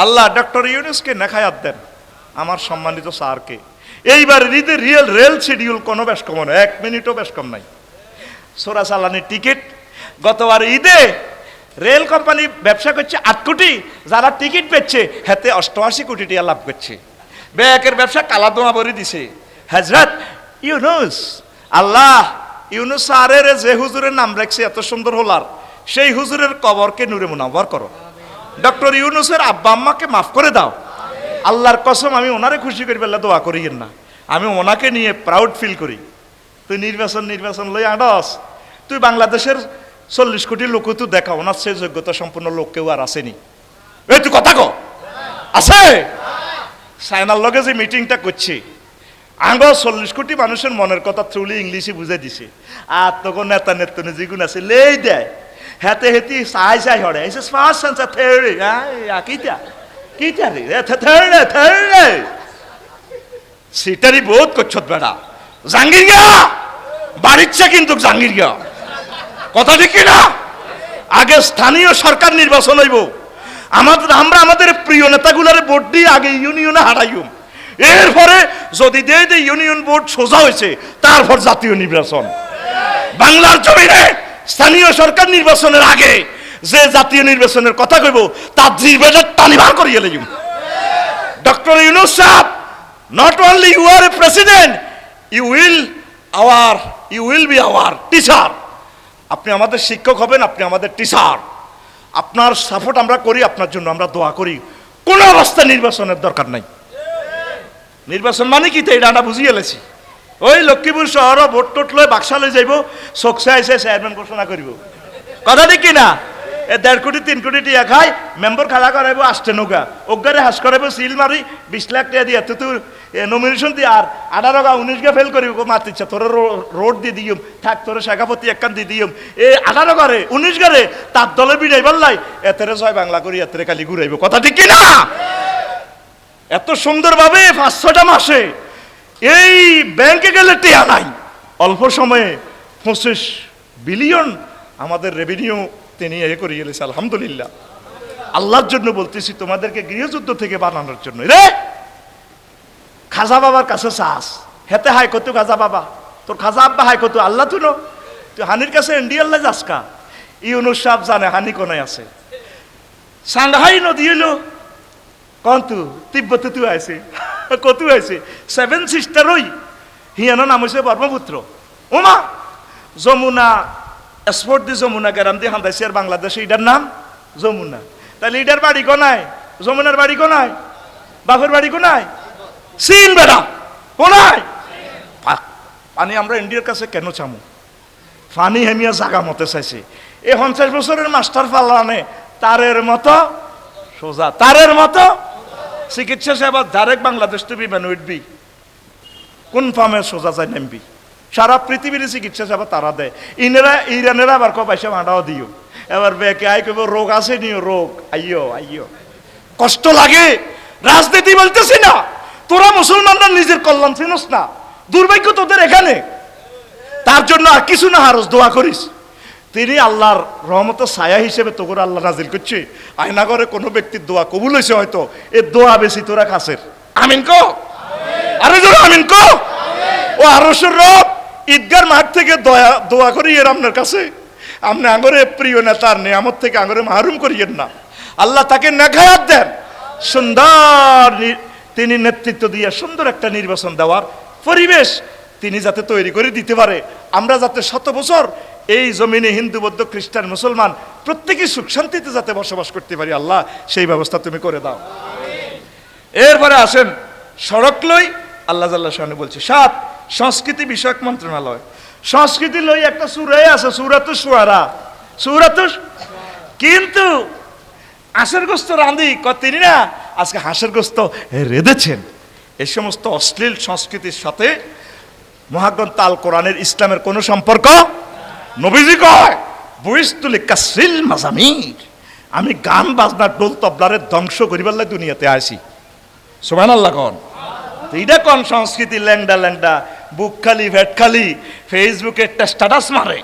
Speaker 2: আল্লাহ ডক্টর ইউনুসকে নেখায়াত দেন, আমার সম্মানিত স্যারকে। এইবার ঈদের রেল শিডিউল কোনো বেশ কম নয়, 1 মিনিটও বেশ কম নাই। সোরা চালানির টিকিট গতবার ঈদে রেল কোম্পানি ব্যবসা করছে 8 কোটি, যারা টিকিট পেচ্ছে হাতে 88 কোটি টাকা লাভ করছে। ব্যাকের ব্যবসা কালা দোয়া ভরে দিছে। হযরত ইউনুস, আল্লাহ ইউনুস স্যারের যে হুজুরের নাম রাখছে এত সুন্দর হলার, সেই হুজুরের কবরকে নূরে মুনাওয়ার করো। ডক্টর ইউনুসের আব্বা আম্মাকে মাফ করে দাও। আল্লাহর কসম, আমি ওনারে খুশি করি বলে দোয়া করিয়েন না, আমি ওনাকে নিয়ে প্রাউড ফিল করি। তুই নির্বাচন লই আডস, তুই বাংলাদেশের 40 কোটি লোক তুই দেখা, ওনার সে যোগ্যতা সম্পূর্ণ লোক কেউ আর আসেনি। এই তুই কথা কো আছে? চায়নার লগে যে মিটিংটা করছে, আগ 40 কোটি মানুষের মনের কথা থ্রুলি ইংলিশে বুঝাই দিছে। আর তখন নেতা নেতনে যেগুন আছে লেই দেয়, হেতে হেতি চাই হরে এসে ফার্স্ট সেন্সার থেওরি কিটা রে থেওরি সিটারি বহুত করছত বেড়া। জাঙ্গির গিয়া বাড়িচ্ছে কিন্তু জাঙ্গির গিয়া, কথা ঠিক না? আগে স্থানীয় সরকার নির্বাচন হইব, আমরা আমাদের প্রিয় নেতাগুলারে ভোট দিয়ে আগে ইউনিয়নে হারাইম, এরপরে যদি দে ইউনিয়ন বোর্ড সোজা হয়েছে তারপর জাতীয় নির্বাচন। বাংলার জমিনে স্থানীয় সরকার নির্বাচনের আগে যে জাতীয় নির্বাচনের কথা কইব তার জিরবেটা টানি বার করিয়ে লইম। Doctor Yunus Saheb, not only you are a president, you will be our teacher. আপনি আমাদের শিক্ষক হবেন, আপনি আমাদের টিচার। আপনার সাপোর্ট আমরা করি, আপনার জন্য আমরা দোয়া করি। কোন অবস্থায় নির্বাচনের দরকার নাই। নির্বাচন মানে কি এটা আমরা বুঝিয়ে এলেছি। ওই লক্ষ্মীপুর শহর ভোট টোট লয় বাক্সালে যাইব, চোখসে আইসে চেয়ারম্যান ঘোষণা করিব, কথা ঠিক কিনা? 1.5 কোটি 3 কোটি টিয়া খাই মেম্বার খাড়া করাইব, আসতে নৌকা ওগারে হাস করাইব, সিল মারি 20 লাখ টাকা দিয়ে তুই নমিনেশন দিয়ে আর 18 গা 19 গা ফেল করিব, মাতিচ্ছে তোর রোড দিয়ে দিম, থাক তোর শাখাপতি একখান দিয়ে দিম, এই 18 গারে 19 গারে তার দলে বিনাই বললাই এতেরে জয় বাংলা করি, এতেরে খালি ঘুরাইব, কথা ঠিক কিনা? এত সুন্দরভাবে 5-6টা মাসে এই ব্যাংকে গেলে টেয়া নাই, অল্প সময়ে 25 বিলিয়ন আমাদের রেভিনিউ তিনি এ করে গেলেছে। আলহামদুলিল্লাহ, আল্লাহর জন্য বলতেছি, তোমাদেরকে গৃহযুদ্ধ থেকে বানানোর জন্য। রে খাজা বাবার কাছে চাস, হেতে হাই কত খাজা বাবা, তোর খাজা আব্বা হাই কত আল্লাহ তুই হানির কাছে ইন্ডিয়াল্লা যাসকা। ইউনুস সাহেব জানে হানি কোনায় আছে। সাংহাই নদী হইলো কন্তু তিব্বতে তুই আছে কত আছে 7 সিস্টার ওই হিয়ানো নাম হয়েছে ব্রহ্মপুত্র। ওমা যমুনা এক্সপোর্ট দি যমুনা গ্রাম দিয়ে হান্দাইছে আর বাংলাদেশে এটার নাম যমুনা। তাহলে এটার বাড়ি কোনায়, যমুনার বাড়ি কোনায়, বাপের বাড়ি কোনায়? চীন বেড়া কোনায়? পানি আমরা ইন্ডিয়ার কাছে কেন চামু? পানি হেমিয়া জাগা মতে চাইছে। এই 50 বছরের মাস্টার ফালানে তারের মতো
Speaker 1: সোজা তারের মতো চিকিৎসা সেবা ডাইরেক্ট বাংলাদেশ তো বিমান উঠবি, কোন ফার্মে সোজা যায় নামবি। সারা পৃথিবীর চিকিৎসা সেবা তারা দেয়। ইরানেরা আবার পয়সা মাটাও দিও, এবার বেকে আই কইব রোগ আছে নিও, রোগ আইও আইও। কষ্ট লাগে, রাজনীতি বলতেছি না, তোরা মুসলমানরা নিজের কল্যাণ চিনস না, দুর্ভাগ্য তোদের এখানে। তার জন্য আর কিছু না হারস, দোয়া করিস। তিনি আল্লাহর রহমতের ছায়া হিসেবে তোর আল্লাহ নাজিল করছে। আয়না করে কোনো ব্যক্তির দোয়া কবুল হয়েছে হয়তো, এ দোয়া বেশি তোরা কাছের। আমিন কো, আরে জোরে আমিন কো। ও আরশের রব ঈদগার মাঠ থেকে দোয়া করি এর আপনার কাছে, আপনি আঙরে প্রিয় নেতার নিয়ামত থেকে আঙরে মাহরুম করিয়েন না। আল্লাহ তাকে নেখায়াত দেন, সুন্দর তিনি নেতৃত্ব দিয়ে সুন্দর একটা নির্বাচন দেওয়ার পরিবেশ তিনি যাতে তৈরি করে দিতে পারে। আমরা যাতে 100 বছর এই জমিনে হিন্দু বৌদ্ধ খ্রিস্টান মুসলমান প্রত্যেকেই সুখ শান্তিতে যাতে বসবাস করতে পারি, আল্লাহ সেই ব্যবস্থা তুমি করে দাও। এরপরে আসেন সড়ক লই, আল্লাহ জাল্লাহ শানু বলছে 7 সংস্কৃতি বিষয়ক মন্ত্রণালয়। সংস্কৃতি লই একটা সূরাই আছে, সূরাতুশ শুআরা, সূরাতুশ। কিন্তু হাঁসের গোস্ত রাঁধি তিনি না আজকে হাঁসের গোস্ত রেঁধেছেন। এই সমস্ত অশ্লীল সংস্কৃতির সাথে মহাগ্রন্থ আল কোরআনের ইসলামের কোনো সম্পর্ক। নবীজি কয় বুইস্তুলি কাসরিল মাজামির, আমি গান বাজনা ডোল তবলারে ধ্বংস করিবার লাগে দুনিয়াতে আসি। সুবহানাল্লাহ কোন এইটা কোন সংস্কৃতি? ল্যাংডা ল্যাংডা বুক খালি ভেট খালি ফেসবুকে একটা স্ট্যাটাস মারে।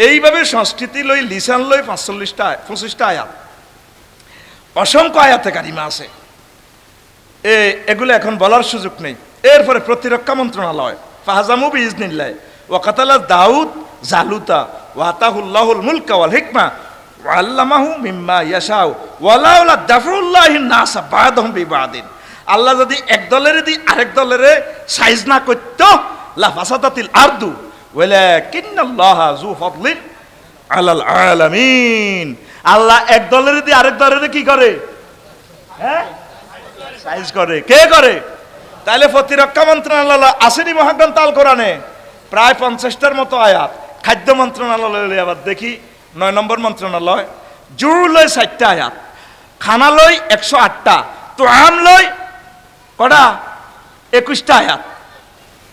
Speaker 1: এইভাবে সংস্কৃতি লই লিসান লই 25টা আয়াত, অসংখ্য আয়াতে কারিমা আছে। এগুলো এখন বলার সুযোগ নেই। এরপরে প্রতিরক্ষা মন্ত্রণালয়, ফাহাজামু বিইজনিল্লাহ ওয়া কাতালা দাউদ জালুতা ওয়া আতাহুল্লাহুল মুলকা ওয়াল হিকমা ওয়া আল্লামাহু মিম্মা ইয়াশাউ ওয়ালাউলা দাফরুল্লাহিন নাস বা'দাহুম বিবাদিন। আল্লাহ যদি এক দলের দি আরেক দলের সাইজ না করত লা ফাসাদাতিল আরদু ওয়ালাকিন্নাল্লাহা যু ফাদলিন আলাল আলামিন। আল্লাহ এক দলের দি আরেক দলের কি করে? হ্যাঁ, সাইজ করে। কে করে? তাহলে প্রতিরক্ষা মন্ত্রণালয় আসেনি মহাগ্রন্থ আল কোরআনে প্রায় 50টার মতো আয়াত। খাদ্য মন্ত্রণালয় আবার দেখি 9 নম্বর মন্ত্রণালয়, জুর লয় 60টা আয়াত, খানা লয় 108টা, তো আম লয় কটা? 21টা আয়াত।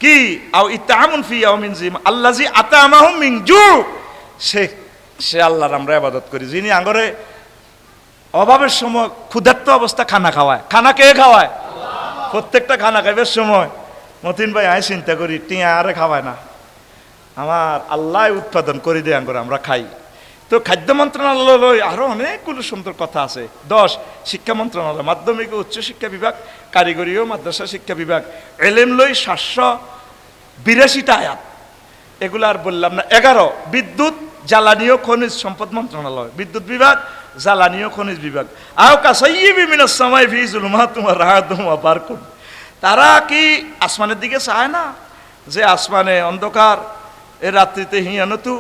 Speaker 1: কি আও ইতামুন ফি ইয়াউমিন জিম আল্লাজি আতামাহুম মিন জু, সে আল্লাহর আমরা ইবাদত করি যিনি আঙ্গরে অভাবের সময় ক্ষুধার্ত অবস্থা খানা খাওয়ায়। খানা কে খাওয়ায়? প্রত্যেকটা খানা খাইবার সময় মতিন ভাই আমি চিন্তা করি টিয়া আরে খাওয়ায় না, আমার আল্লাহ উৎপাদন করে দেয় আঙ্গরে আমরা খাই। তো খাদ্য মন্ত্রণালয় আরো অনেকগুলো সুন্দর কথা আছে। 10 শিক্ষা মন্ত্রণালয়, মাধ্যমিক ও উচ্চ শিক্ষা বিভাগ, কারিগরি ও মাদ্রাসা শিক্ষা বিভাগ, এলেম লই 782টা আয়াত, এগুলো আর বললাম না। 11 বিদ্যুৎ জ্বালানি ও খনিজ সম্পদ মন্ত্রণালয়, বিদ্যুৎ বিভাগ, জ্বালানি ও খনিজ বিভাগ। আও কাসাইয়্যিবিন মিনাস সামাই ফি যুলুমাতিন ওয়া রা'দুন ওয়া বারকুন। তারা কি আসমানের দিকে চায় না যে আসমানে অন্ধকার, এ রাত্রিতে হিয়ানতু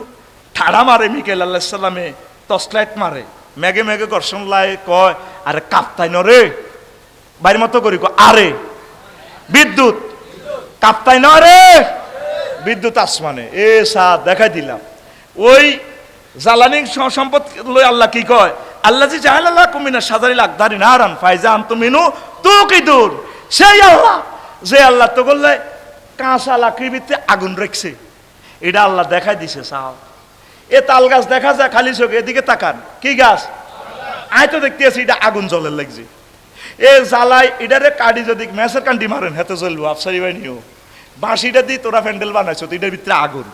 Speaker 1: ঠাড়া মারে মিকাইল আলাইহিস সালামে, টর্চলাইট মারে, মেঘে মেঘে ঘর্ষণ লাই কয় আরে কাপ্তাই নরে বাইর মতো করি আরে বিদ্যুৎ কাপ্তাই নরে, বিদ্যুৎ আসমানে এ সাদ দেখাই দিলাম। ওই জ্বালানি সম্পদ লই আল্লাহ কি কয়? আল্লাহ জি জাহালাল্লাহ কুমিনা সাজারিল আকদারি নারান ফাইজা আনতুম মিনু তুকিদুন। সেই আল্লাহ যে আল্লাহ তো বললে কাঁচা লাকড়ির ভিতরে আগুন রাখছে, এটা আল্লাহ দেখাই দিছে। সাও এ তাল গাছ দেখা যায় খালি চোখে, এদিকে তাকান কি গাছ? আয় তো দেখতে আছি এটা আগুন জ্বলের লাগছে। এ জ্বালাই এটারে কাটি যদি ম্যাচের কান্ডি মারেন হেতে জ্বলবো। আফসারি ভাই নিও বাঁশিটা দিয়ে তোরা প্যান্ডেল বানাইছো, তো এটার ভিতরে আগুন।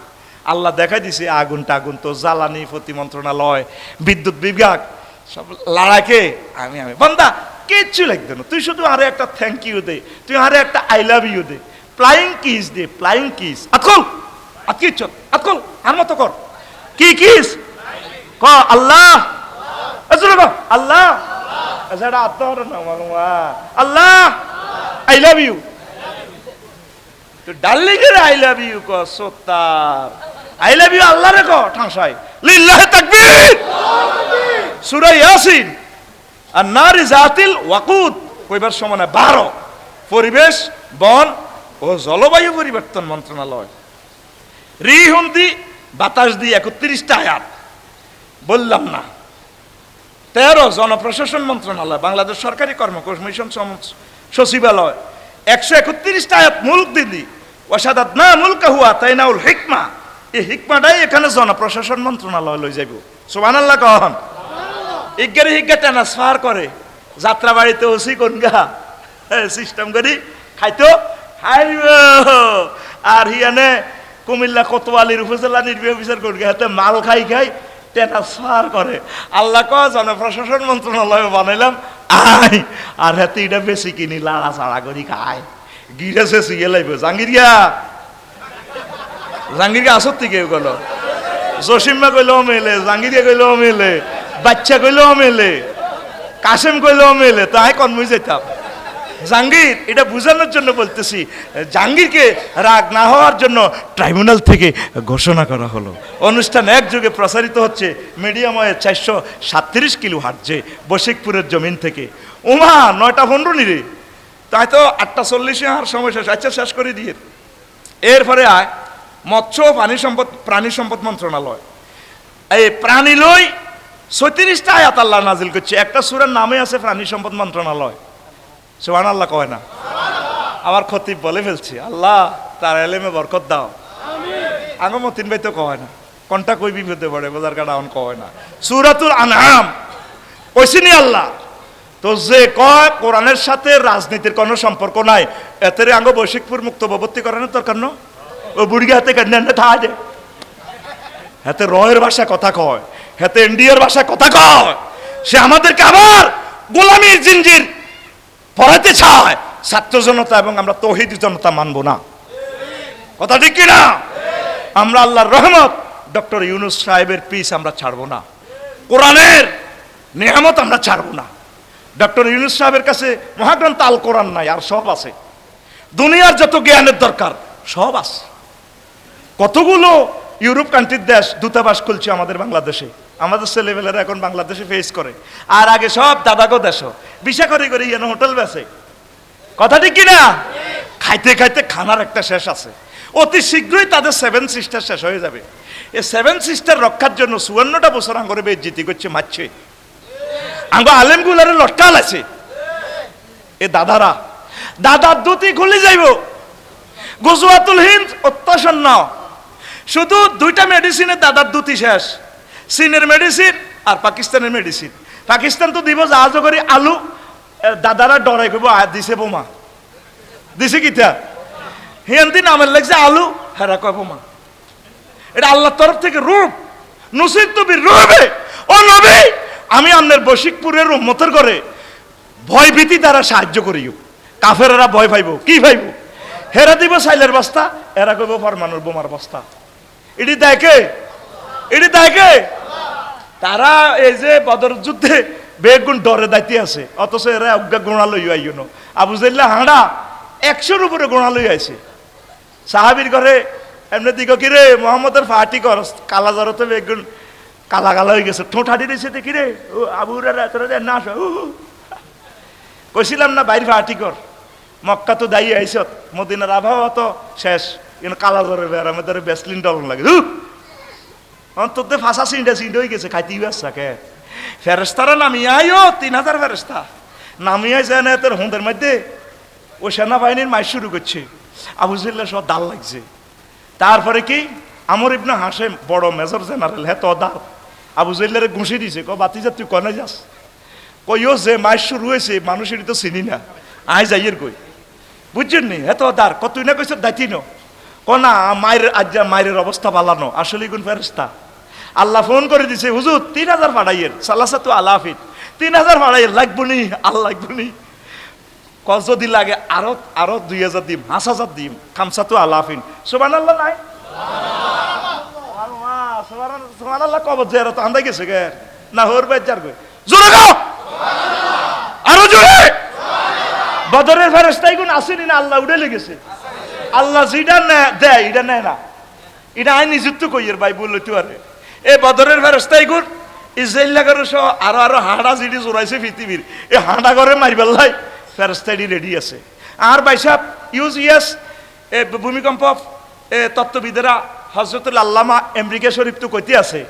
Speaker 1: আল্লাহ দেখাই দিছে আগুনটা আগুন। তো জ্বালানি প্রতি মন্ত্রণালয়, বিদ্যুৎ বিভাগ সব লড়াকে আমি বন্দা কিচ্ছু লাগবে না, তুই শুধু আরে একটা থ্যাংক ইউ দে, তুই আরে একটা আই লাভ ইউ দে, ফ্লাইং কিস দে, ফ্লাইং কিস। আতকল আতকি চল আতকল আর মতো কর। কি কিস ক? Allah Allah Allah I love you. তো ডার্লিং এর আই লাভ ইউ ক সত্তার আই লাভ ইউ আল্লাহ রে ক ঠাঁসাই লিল্লাহি তাকবীর। সূরা ইয়াসিন আর নারি জাতিল ওয়াকুদ কইবার সময় 12 পরিবেশ বন ও জলবায়ু পরিবর্তন মন্ত্রণালয়, রিহুন্দি বাতাস দিয়ে 31টা আয়াত বললাম না। 13 জনপ্রশাসন মন্ত্রণালয়, বাংলাদেশ সরকারি কমিশন সচিবালয়, 131টা আয়াত মুলক দিদি ওয়াসাদাত না মুলকা হুয়া তাইনাউল হিকমা, এই হিকমাটাই এখানে জনপ্রশাসন মন্ত্রণালয় লই যাইব। সুবহানাল্লাহ কহন। ইজ্ঞারে হিজ্ঞা ট্রান্সফার করে যাত্রা বাড়িতে ওসি কোনগা সিস্টেম করি খাইতো হাইব, আর হিয়ানে কুমিল্লা কোতোয়ালির উপজেলা নির্বাহী অফিসার কোনগা হাতে মাল খাই ট্রান্সফার করে। আল্লাহ ক জনপ্রশাসন মন্ত্রণালয় বানাইলাম আয়, আর হাতে এটা বেশি কিনি লাড়া চাড়া করি খায় গিরেছে সিয়ে লাইব। জাঙ্গিরিয়া জাঙ্গিরিয়া আসর থেকে গেল, জসিম্মা কইলেও মেলে, জাঙ্গিরিয়া কইলেও মেলে, বাচ্চা কইলেও মেলে, কাসেম কইলেও মেলে, তাই কনমই যেতাম। জাহাঙ্গীর এটা বোঝানোর জন্য বলতেছি, জাহাঙ্গীরকে রাগ না হওয়ার জন্য ট্রাইব্যুনাল থেকে ঘোষণা করা হলো। অনুষ্ঠান একযোগে প্রসারিত হচ্ছে মিডিয়াম ওয়ে 437 কিলো হার্টজে বশিকপুরের জমিন থেকে। ওমা 9টা 15 নিরে, তাই তো 8টা 40 আর সময় শেষ। আচ্ছা শেষ করে দিয়ে এরপরে আয় মৎস্য প্রাণী সম্পদ মন্ত্রণালয়, এই প্রাণী লই 36টা আয়াত আল্লাহ নাজিল করছে। একটা সূরার নামে আছে প্রাণী সম্পদ মন্ত্রণালয়। সুবহানাল্লাহ কয় না? আমার খতিব বলে ফেলছি, আল্লাহ তার এলেমে বরকত দাও। আগে মতিন ভাই তো কয় না, কোনটা কই বিপদে পড়ে বোঝার কাটা অন কয় না। সূরাতুল আনআম কইছিনি আল্লাহ তো যে কয় কোরআনের সাথে রাজনীতির কোনো সম্পর্ক নাই, এতেরে আঙ্গ বৈশিকপুর মুক্ত ভর্তি করানোর দরকার ন। ও বুড়ি হাতে কেন্দ্রে থাকে হাতে রয়ের ভাষা কথা কয়, হাতে ইন্ডিয়ার ভাষা কথা কয়, সে আমাদেরকে আবার গোলামীর জিঞ্জির পড়াতে চায় ছাত্র জনতা, এবং আমরা তৌহিদি জনতা মানব না। কথা ঠিক কিনা? আমরা আল্লাহর রহমত ডক্টর ইউনূস সাহেবের পিস আমরা ছাড়বো না, কোরআনের নিয়ামত আমরা ছাড়বো না। ডক্টর ইউনূস সাহেবের কাছে মহাগ্রন্থ আল কোরআন নাই, আর সব আছে। দুনিয়ার যত জ্ঞানের দরকার সব আছে। কতগুলো ইউরোপ কান্ট্রির দেশ দূতাবাস খুলছে আমাদের বাংলাদেশে, আমাদের ছেলেবেলারা এখন বাংলাদেশে ফেস করে। আর আগে সব দাদাগো দেশ বিশা করে করে যেন হোটেল বেছে। কথা ঠিক কিনা? খাইতে খাইতে খানার একটা শেষ আছে। অতি শীঘ্রই তাদের 7 সিস্টার শেষ হয়ে যাবে। এই 7 সিস্টার রক্ষার জন্য 54টা বছর আঙ্গরে বেজ্জিতি করছে, মারছে। আঙ্গ আলেমগুলারে লটকাল আছে। এ দাদারা দাদার দুটি খুলে যাইব। গুজওয়াতুল হিন্দ অত্যাসন্ন, শুধু 2টা মেডিসিনের দাদার দুটি শেষ, চীনের মেডিসিন আর পাকিস্তানের মেডিসিন। পাকিস্তান তো দিব জাহাজ করে আলু, দাদারা ডরাই করবো দিছে বোমা দিছে কিতা হিন্দি নামের লাগছে আলু, হেরা কয় বোমা। এটা আল্লাহর তরফ থেকে রূপ নসিব তুমি রূপে। ও নবী, আমি আপনার বশিকপুরের উম্মতের করে ভয় ভীতি দ্বারা সাহায্য করিও। কাফেরেরা ভয় পাইব, কি পাইব? হেরা দিব সাইলের বস্তা, এরা কইব ফরমানুর বোমার বস্তা। এটি দেখে তারা এই যে বদর যুদ্ধে বেগুন ডরে দাইতে আছে, অথচ এরা অজ্ঞা গোড়া লই আইন। আবু জাহল হাঁড়া 100-র উপরে গোড়া লই আইছে। সাহাবীর ঘরে এমনি দিক কিরে মোহাম্মদের ফাটি কর, কালা জ্বরতে বেগুন কালা কালা হয়ে গেছে, ঠোঁট হাঁটি দিয়েছে দেখি রে ও আবুরা না আস। কইছিলাম না বাইরে ফাটি কর। মক্কা তো দায়ী আইস, মদিনার আবহাওয়া তো শেষ, কিন্তু কালা জ্বরের বেড় আমাদের বেসলিন ডলন লাগে। অন্তত ফাঁসা চিন্তা হয়ে গেছে, খাইতেই আসছা কে। ফেরেস্তারা নামিয়ে আইও 3000 ফেরেস্তা নামিয়ে যায় না তোর হুঁদের মধ্যে। ও সেনাবাহিনীর মাই শুরু করছে। আবু জাহল সব দাল লাগছে। তারপরে কি আমর ইবনে হাশেম বড় মেজর জেনারেল, হ্যাঁ তো দাল আবু জাহলের ঘুষি দিছে। বাতিজা তুই কনে যাস? কইও যে মাই শুরু হয়েছে মানুষেরই তো চিনি না, আই যাইয়ের কই বুঝছেন নি? এত দার কতই না কইস দাইতি ন কনা মায়ের আজ মায়ের অবস্থা পালানো আসলে কোন ফেরেস্তা। আল্লাহ ফোন করে দিছে, হুজুর 3000 ফাড়াইয়ের সালাসাতু আলাফিন, 3000 ফাড়াইয়ের লাগবো নি, আল্লাহ লাগবো নি। কস যদি লাগে আরো 2000 দিম, 5000 দিম, খামসাতু আলাফিন। সুবহানাল্লাহ নাই? সুবহানাল্লাহ কব যে তো আন্দাই গেছে গে না হোর বেজার গো জোরে গাও আরো জোরে। বদরের ফেরেশতাই গুণ আসেনি না, আল্লাহ উড়ে লেগেছে। আল্লাহ যেটা দেয় এটা নেয় না, এটা আই নিযুক্ত কইয়ের বাইবল লইতে পারে। এই বদরের ফেরেশতাই গুণ ইসরাইল লাগার সহ আরো হাঁড়া জিডি জোরাইছে পৃথিবীর, এই হাঁড়া করে মারিবার লাই ফেরেশতাইডি রেডি আছে। আর বাইসাব ইউজিএস ভূমিকম্প তত্ত্ববিদেরা হজরতুল আল্লামা আমেরিকা শরীফ তো কইতে আছে,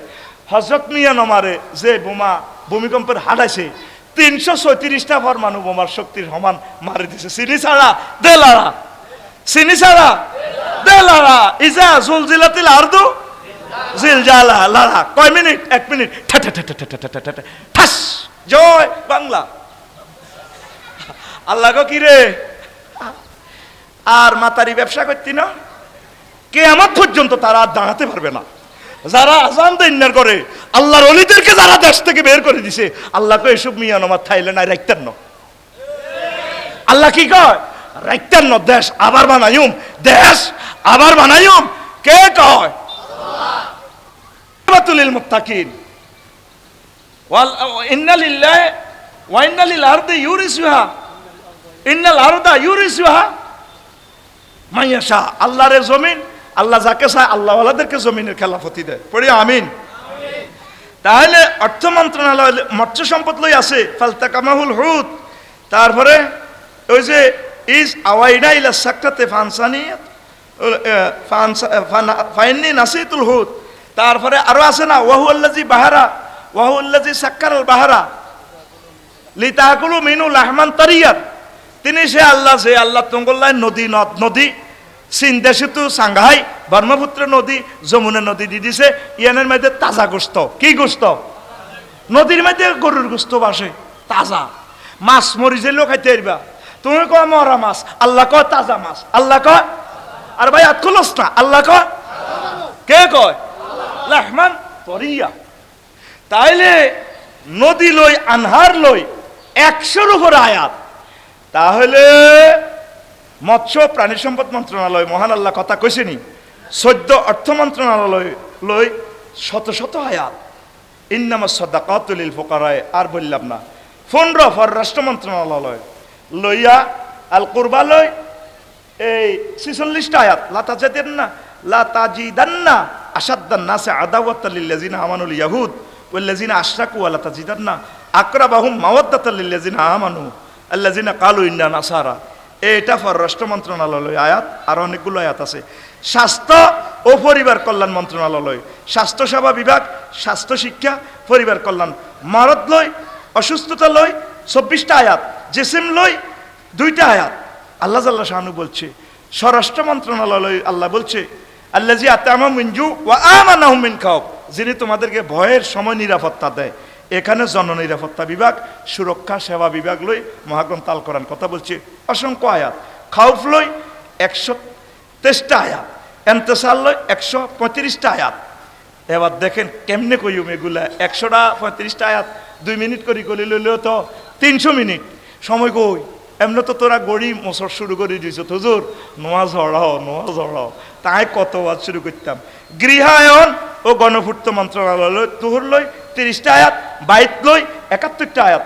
Speaker 1: হজরত মিয়া নমারে যে বোমা
Speaker 2: ভূমিকম্পের হারাইছে 336টা পরমাণু বোমার শক্তির সমান মারি দিছে। চিনি ছাড়া দে লাড়া, চিনি ছাড়া দে লাড়া। ইজা জুলজিলাতিল আরদু জিলজালা লাড়া। কয় মিনিট? 1 মিনিট। ঠাস। জয় বাংলা। আল্লাহ গো কি রে, আর মাতারি ব্যবসা করতি না, কিয়ামত পর্যন্ত তারা আর দাঁড়াতে পারবে না। যারা আজান দিনার করে আল্লাহর ওলিদেরকে যারা দেশ থেকে বের করে দিছে, আল্লাহকে এসব মিয়ানমার থাইল্যান্ড আর রাখতেন না। আল্লাহ কি কয়? রাখতেন না। দেশ আবার বানাইম, দেশ আবার বানাইম। কে কয়? বাতুলিল মুত্তাকিন ওয়াল ইন্না লিল্লাহি ওয়া ইন্না লিল আরদি ইউরিসুহা ইন্নাল আরদা ইউরিসুহা মাইয়াশা। আল্লাহর জমিন আল্লাহ যাকে চায় আল্লাহ ওয়ালাদেরকে জমিনের খেলাফতি দেয়। পড়ি আমিন। তাহলে অর্থ মন্ত্রণালয় মৎস্য সম্পদ লই আছে ফালতাকামাহুল হুত। তারপরে ওই যে ইজ আওয়াইনা ইলা সাকরাতে ফানসানিয়াত ফাইন্নি নাসিতুল হুত। তারপরে আরো আছে না ওয়াহুল্লাজি বাহারা ওয়াহুল্লাজি সাক্কারাল বাহারা লিতাকুলু মিনু লাহমান তারিয়াত। তিনি সে আল্লাহ, যে আল্লাহ তঙ্গল্লায় নদী নদ নদী সিন্ধে সেতু সাংঘাই ব্রহ্মপুত্র নদী যমুনা নদী দিয়ে দিছে। ইয়ানের মধ্যে তাজা গোস্ত। কি গোস্ত? নদীর মধ্যে গরুর গোস্ত বাসে তাজা। মাছ মরি যেলেও খাইতে পারবা। তুমি কয় মরা মাছ, আল্লাহ কয় তাজা মাছ। আল্লাহ কয়, আর ভাই আত খোলস না, আল্লাহ কয়, কে কয়? লাহমান তরিয়া। তাইলে নদী লই আনহার লই 100-র উপর আয়াত। তাহলে মৎস্য প্রাণী সম্পদ মন্ত্রণালয় মহান আল্লাহ কথা কইছেনি। 14 অর্থ মন্ত্রণালয় লই শত শত আয়াত। ইন্নামাস সাদাকাতু লিল ফুকারা, আর বললাম না। 15 পররাষ্ট্র মন্ত্রণালয় লইয়া আল কুরবা লই এই 46টা আয়াত। লা তাজিদান্না আশাদ্দান নাসি আদাওয়াতাল লিল্লাযিনা আমানুল ইয়াহুদ ওয়াল্লাযিনা আশরাকু ওয়া লা তাজিদান্না আকরাবাহুম মাওয়াদ্দাতাল লিল্লাযিনা আমানু আল্লাযিনা ক্বালু ইন্না নাসারা। এটা পররাষ্ট্র মন্ত্রণালয় আয়াত। আর অনেকগুলো আয়াত আছে। স্বাস্থ্য ও পরিবার কল্যাণ মন্ত্রণালয়, স্বাস্থ্য সেবা বিভাগ, স্বাস্থ্য শিক্ষা, পরিবার কল্যাণ। মারদ লই অসুস্থতা লই 24টা আয়াত। জেসিম লই 2টা আয়াত। আল্লাহ জাল্লা শানু বলছে। স্বরাষ্ট্র মন্ত্রণালয় আল্লাহ বলছে আল্লাযী আতামাহুম মিন জু ওয়া আমানাহুম মিন খাউফ, যিনি তোমাদেরকে ভয়ের সময় নিরাপত্তা দেয়। এখানে জননিরাপত্তা বিভাগ, সুরক্ষা সেবা বিভাগ লই মহাগ্রন্থ আল কোরআন কথা বলছে। অসংখ্য আয়াত। খাউফ লই 123টা আয়াত। এন্তেসাল লই 135টা আয়াত। এবার দেখেন কেমনে কইম এগুলা। 135টা আয়াত 2 মিনিট করে গলি লইলেও তো 300 মিনিট সময় কই। এমনি তো তোরা গড়ি মোসর শুরু করে দিয়েছ, হুজুর নোয়াজ হড়াও তাই কত ওয়াজ শুরু করতাম। গৃহায়ন ও গণপূর্ত মন্ত্রণালয় তুহুর লই 30টা আয়াত। বাইত লই 71টা আয়াত।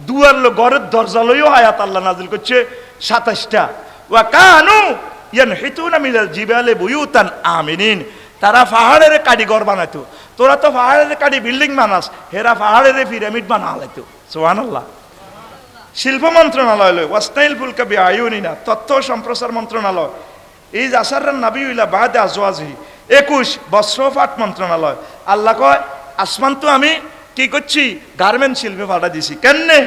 Speaker 2: দুয়ার লো ঘরের দরজা লইও আয়াত আল্লাহ নাজিল করছে 27টা। ওয়া কানু ইয়ানহিতুনা মিনাল জিবালি বুয়ুতান আমিনিন। তারা পাহাড়ের কাঠি ঘর বানাইতো। তোরা তো পাহাড়ের কাঠি বিল্ডিং বানাস, হেরা পাহাড়ের পিরামিড বানা লাইতো। সুবহানাল্লাহ। শিল্প মন্ত্রণালয় লয় ওয়াসনাইল ফুলকা বিআয়ুনিনা। তথ্য ও সম্প্রচার মন্ত্রণালয় ইজ আসারান নাবিয়্যুলা বাদে আজওয়াজিহি। 21 বস্ত্র ও পাট মন্ত্রণালয়। আল্লাহ কয় আসমান তো আমি কি করছি গার্মেন্ট শিল্পে পাঠা দিছি। কেননে?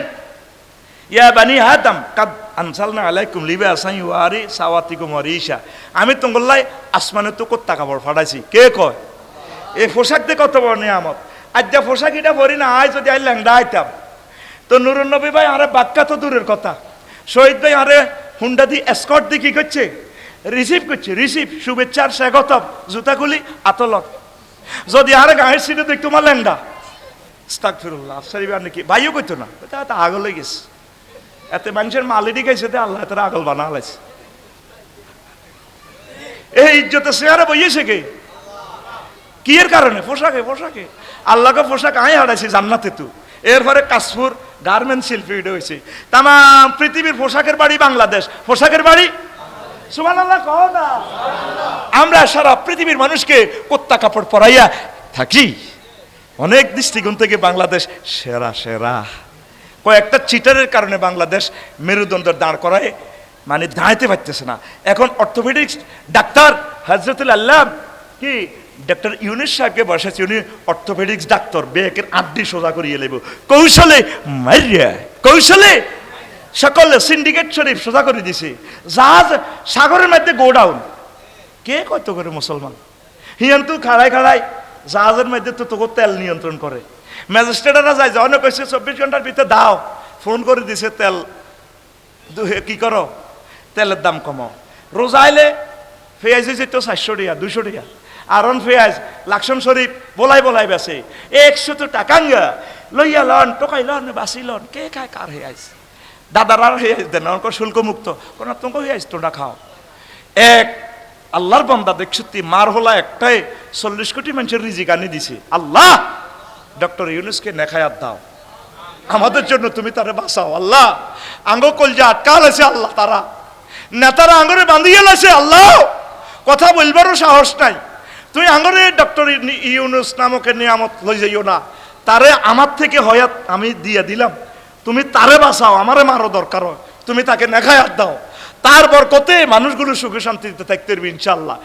Speaker 2: ইয়া বানি আদম কাদ আনসালনা আলাইকুম লিবাসান ইউআরি সাওয়াতিকুম ওয়া রিশা। আমি তোমাল্লাই আসমানে তো কত কাপড় ফাটাইছি। কে কয়? এই পোশাক দিয়ে কত বড় নিয়ামত। আজ যা পোশাক এটা পরি না, আজ যদি ল্যাংডা আইতাম তো নুরুন নবী ভাই আরে বাক্কা তো দূরের কথা, শহীদ ভাই আরে হুন্ডা দি এসকর্ট দি কি করছে রিসিভ করছে। রিসিভ শুভেচ্ছার স্বাগতম জুতাগুলি আতলত। যদি আরে গায়ের সিটে দেখতো মা ল্যাংডা আস্তাগফিরুল্লাহ শরীফ নাকি ভাইও কইতো না, তা আগল হয়ে গেছে। এতে মানুষের মালিডি গাইছে আল্লাহ তারা আগল বানা লাইছে। এই ইজ্জতে চেয়ারে বইয়েছে কে? কি এর কারণে? পোশাকে। আল্লাহকে পোশাক আয় হারাইছি জান্নাতে তো। এরপরে কাশফুর গার্মেন্ট শিল্পী হয়েছে। তাম পৃথিবীর পোশাকের বাড়ি বাংলাদেশ। পোশাকের বাড়ি সুবহানাল্লাহ কও না। আমরা সারা পৃথিবীর মানুষকে কোত্তা কাপড় পরাইয়া থাকি। অনেক দৃষ্টিকোণ থেকে বাংলাদেশ সেরা। কয়েকটা চিটারের কারণে বাংলাদেশ মেরুদণ্ড দাঁড় করায় মানে দাঁড়াইতে পারতেছে না। এখন অর্থোপেডিক্স ডাক্তার হযরতুল আল্লাহ কি
Speaker 1: ডক্টর ইউনুস সাহেবকে বসাচ্ছি, উনি অর্থোপেডিক্স ডাক্তার, বেকের আড্ডি সোজা করিয়ে লেব কৌশলে মারিয়া, কৌশলে সকলে সিন্ডিকেট শরীফ সোজা করে দিছে। জাহাজ সাগরের মধ্যে গোডাউন, কে কত করে মুসলমান হিয়ান্তু খাড়াই খাড়াই জাহাজের মধ্যে তো তোকে তেল নিয়ন্ত্রণ করে। ম্যাজিস্ট্রেটরা যায়, যখন কইছে 24 ঘন্টার ভিতরে দাও, ফোন করে দিছে তেল কি করো, তেলের দাম কমাও। রোজা আইলে পেঁয়াজ হয়েছে তো 400 টাকা 200 টাকা, আরন পেঁয়াজ লাকসাম শরীফ বলাই বলাই বেছে 100 টাকা লইয়া লন, টোকাই লন, বাসি লন, কে খায় কার হেয়াজ, দাদারার হেয়াজ দেন শুল্ক মুক্ত, কোন তোমাকে হেয়াজ তোমরা খাও। এক আল্লাহর বান্দা দেখছি মার হলা একটাই 40 কোটি মানুষের রিজিক আনি দিছে। আল্লাহ ডক্টর ইউনুসকে নেখায়াত দাও, আমাদের জন্য তুমি তারে বাঁচাও আল্লাহ। আঙ্গ কলজা আটকা লাইছে আল্লাহ, তারা নেতারা আঙ্গরে বান্ধিয়ে লাইছে আল্লাহ, কথা বলবারও সাহস নাই। তুই আঙ্গরে ডক্টর ইউনুস নামকে নিয়ামত লই যাইও না, তারে আমার থেকে হয়াত আমি দিয়ে দিলাম, তুমি তারে বাঁচাও, আমারে মারো দরকার হয়, তুমি তাকে নেখায়াত দাও, তার বরকতে মানুষগুলো সুখে শান্তিতে থাকতে পারবে ইনশাআল্লাহ।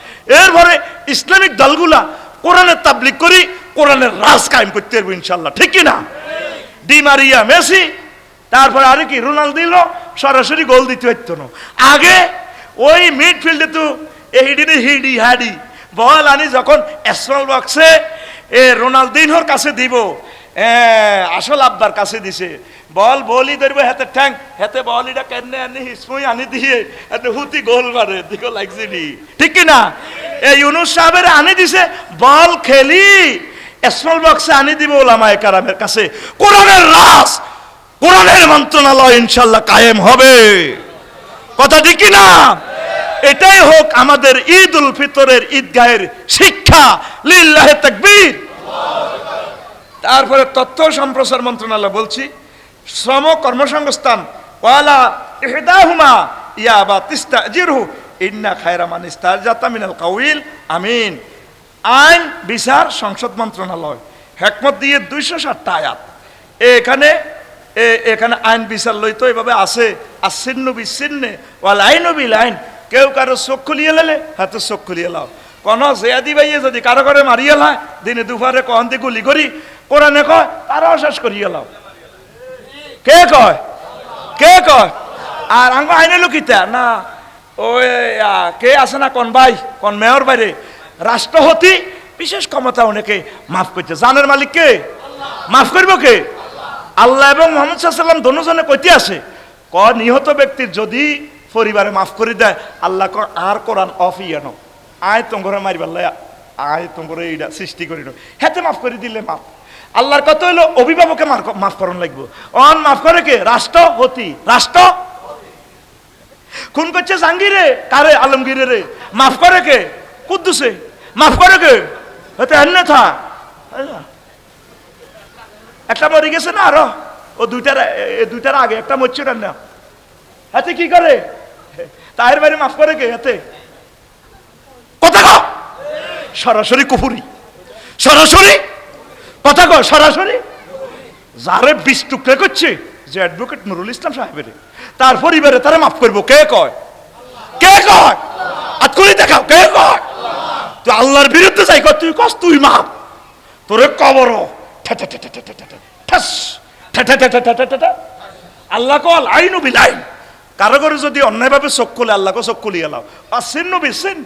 Speaker 1: এরপরে ইসলামিক দলগুলা কোরআনের তাবলিগ করি, কোরআনের রাজ কায়েম করতে পারবে ইনশাআল্লাহ, ঠিক কি না? ডি মারিয়া মেসি, তারপরে আরে কি রোনালদিনো সরাসরি গোল দিতে পারতো না। আগে ওই মিডফিল্ডে তো এইদিনে হিডি হাডি বল আনি, যখন স্মল বক্সে রোনালদিনোর কাছে দিব, আসল আব্বার কাছে দিছে, বল বলই ধরবে হাতে ঠ্যাং, হাতে বল এটা কেন আনি হিসমই আনি দিয়ে হুতি গোল মারে, দিকে লাগছে নি, ঠিক কি না? এই ইউনুস সাহেবের আনি দিছে, বল খেলি স্মল বক্সে আনি দিব ওলামায়ে কেরামের কাছে। কোরআনের রাজ, কোরআনের মন্ত্রণালয় ইনশাআল্লাহ কায়েম হবে, কথা ঠিক কি না? এটাই হোক আমাদের ঈদ উল ফিতরের ঈদগাহের শিক্ষা, লিল্লাহে তাকবীর। তারপরে তথ্য সম্প্রচার মন্ত্রণালয় বলছি, শ্রম কর্মসংস্থান ওয়ালা ইহদাহুমা ইয়াবা তিস্তাজিরহু ইন্না খায়রা মান ইস্তাজাতা মিনাল কাউইল আমিন। আইন বিচার সংসদ মন্ত্রণালয় হিকমত দিয়ে 260টা আয়াত, এখানে এখানে আইন বিচার লইতো এভাবে আছে, আসিন্নু বিচ্ছিন্নে ওয়াল আইনু বিল আইন, কেউ কারো চোখ খুলিয়ে লালে হাতে চোখ খুলিয়ে লাও, কোন জেয়াদি ভাইয়ে যদি কারো করে মারিয়ে লায়, দিনে দুপুরে কহন্তি গুলি করি, কোরআনে কয় তারাও শেষ করিয়ে লাও, কে কয়? কে কয়? আর আঙ্গ আইনে লুকিতা না, ওই কে আছে না কোন ভাই, কোন মেয়র বাইরে রাষ্ট্রপতি বিশেষ ক্ষমতা অনেকে মাফ করছে, জানের মালিক কে? মাফ করবো কে? আল্লাহ এবং মোহাম্মদ সাল্লাল্লাহু আলাইহি ওয়াসাল্লাম দোনোজনে কইতে আছে, ক নিহত ব্যক্তির যদি পরিবারে মাফ করে দেয়, আল্লাহ আর কোরআন অফ ইয়ানো, আয় তোমরা মারিবার লাই, আয় তোমরা এইটা সৃষ্টি করি হেতে মাফ করে দিলে মাফ। আল্লাহর কথা হইলো অভিভাবকে মাফ করণ লাগবে, অন মাফ করে কে? রাষ্ট্রপতি। রাষ্ট্র খুন করছে জাহাঙ্গীরে, কারে? আলমগীরে রে, মাফ করে কে? কুদ্দুসে। মাফ করে কে? হতে অন্যথা একটা মরে গেছে না, আরো ও দুইটার আগে একটা মরছে না, হাতে কি করে? তাহের বাড়ি মাফ করে কে? হাতে কথা কও, সরাসরি কুফুরি, সরাসরি কথা কও, সরাসরি যারে 20 টুকরা করছে, যে অ্যাডভোকেট নুরুল ইসলাম সাহেবের, তার পরিবারে তারা মাফ করবো, কে কয়? কে কয়? আজ করে দেখাও, কে কয়? তুই আল্লাহর বিরুদ্ধে যাই কর, তুই কস তুই মাফ, তোরে কবর আল্লাহ কল আইনু বিল আইন, কারো করে যদি অন্যায়ভাবে চোখ খুলে আল্লাহকে চোখ খুলিয়ে লাও, আর চিহ্ন বিচ্ছিন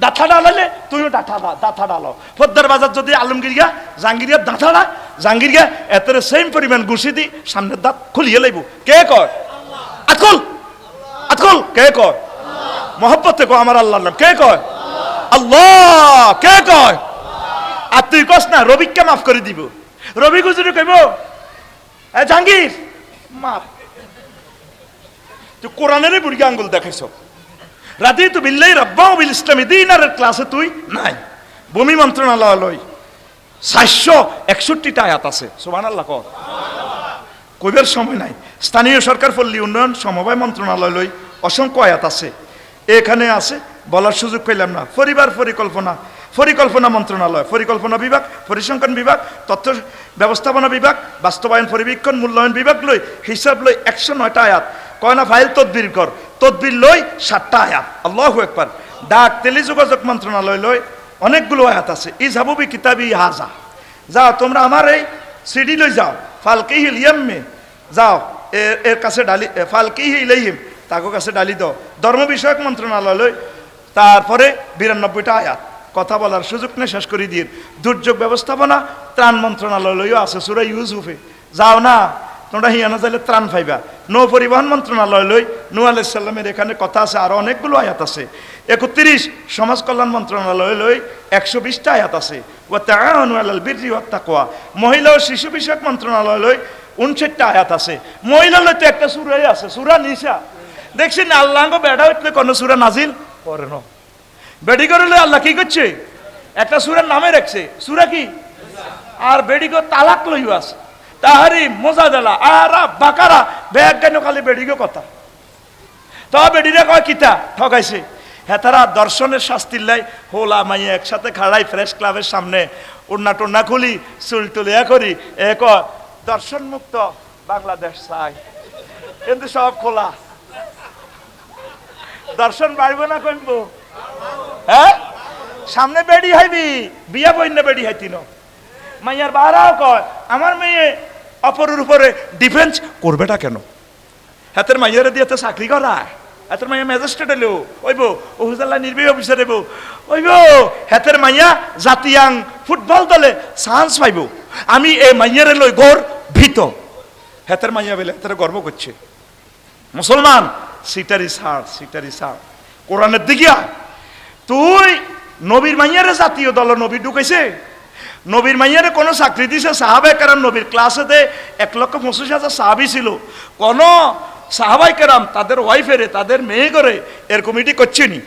Speaker 1: দাঁথা ডালালে তুইও দাঁথা ডালো। ফদ্দার বাজার যদি আলমগীরিয়া জাহাঙ্গীরিয়া দাঁথা জাহাঙ্গীরিয়া এত সেম পরিমাণ ঘুষি দি সামনের দাঁত খুলিয়ে লাইব, কে কয়? আতকুল আতকুল, কে কয়? মহব্বতে কয় আমার আল্লাহর নাম, কে কয়? আল্লাহ, কে কয়? আর তুই কস না রবিককে মাফ করে দিব, রবি গুজরি কইব জাহাঙ্গীর মাফ, তুই কোরআনের বুড়ি আঙ্গুল দেখাইছ, রাতে তো বিল্লাহি রাব্বা বিল ইসলামী দিনের ক্লাসে তুই নাই। ভূমি মন্ত্রণালয় 461টা আয়াত আছে, সুবহানাল্লাহ কর, কইবার সময় নাই। স্থানীয় সরকার পল্লী উন্নয়ন সমবায় মন্ত্রণালয় অসংখ্য আয়াত আছে, এখানে আছে বলার সুযোগ পেলাম না। পরিকল্পনা মন্ত্রণালয়, পরিকল্পনা বিভাগ, পরিসংখ্যান বিভাগ, তথ্য ব্যবস্থাপনা বিভাগ, বাস্তবায়ন পরিবীক্ষণ মূল্যায়ন বিভাগ লই হিসাব লই 109টা আয়াত, কয়না ফাইল তদবির কর, তদবির লই 7টা আয়াত, আল্লাহু আকবার। ডাক টেলিযোগাযোগ মন্ত্রণালয় লই অনেকগুলো আয়াত আছে। ইযহাবু বিকিতাবি হাযা, যাও তোমরা আমার এই সিডি লই যাও, ফালকিহিল ইয়াম্মে, যাও এর কাছে ডালি, ফালকিহি ইলাইহিম, তাকে কাছে ডালি দাও। ধর্ম বিষয়ক মন্ত্রণালয়, তারপরে 92টা আয়াত, কথা বলার সুযোগ নেই, শেষ করে দিয়ে। দুর্যোগ ব্যবস্থাপনা ত্রাণ মন্ত্রণালয়ও আছে সূরা ইউসুফে, যাও না তোমরা হিয়ানা যাইলে ত্রাণ পাইবা। নৌ পরিবহন মন্ত্রণালয় লই, নূহ আলাইহিস সালামের এখানে কথা আছে, আরো অনেকগুলো আয়াত আছে। 31 সমাজ কল্যাণ মন্ত্রণালয় লই 120টা আয়াত আছে। ওয়া তাআওয়ানু আলাল বিররি ওয়াত তাকওয়া, মহিলা ও শিশু বিষয়ক মন্ত্রণালয় লই 59টা আয়াত আছে। মহিলা লই তো একটা সূরাই আছে, সূরা নিসা। দেখছি না আল্লাহ বেড়া উঠলে কোন সূরা নাজিল করে না, বেডি করলে আল্লাহ কি করছে, একটা সূরার নামে রাখছে, সূরা কি? আর বেডিগো তালাক লইও আছে, তাহারিম, মুজাদালা, আরাব, বাকারা, বেগানো খালি বেডিগো কথা। তো বেডিরে কয় কিতা ঠকাইছে, হেতারা দর্শনের শাস্তির লাই হোলা মাইয়া একসাথে খাড়াই প্রেস ক্লাবের সামনে উন্না টুন্না খুলি চুল তুলিয়া করি এক দর্শন মুক্ত বাংলাদেশ চাই, কিন্তু সব খোলা। দর্শন বাড়বে না কমবো? হ্যাঁ, সামনে বেডি হাইবি, বিয়া বইন্য বেডি হাইতি ন। মাইয়ার বাহারাও কয় আমার মেয়ে অপরের উপরে ডিফেন্স করবেটা কেন? হাতের মাইয়ারে দিয়ে তো চাকরি করায়, হাতের মাইয়া ম্যাজিস্ট্রেট এলো ওইব, ওহুজাল্লাহ নির্বাহী অফিসার এবো ওইব, হাতের মাইয়া জাতিয়াং ফুটবল দলে চান্স পাইব। আমি এই মাইয়ারে লই গর ভীত, হাতের মাইয়া বেলে হাতের গর্ব করছে। মুসলমান সিটারি সার, সিটারি সার, কোরআনের দিকিয়া তুই নবীর মাইয়ারে জাতীয় দল নবী ঢুকাইছে, নবীর মাইয়ারে কোনো চাকরি দিছে সাহাবায়ে কেরাম, নবীর ক্লাসেতে 1,25,000 সাহাবী ছিল, কোন সাহাবায়ে কেরাম তাদের ওয়াইফেরে তাদের মেয়ে করে এরকম ইডি করছেনি।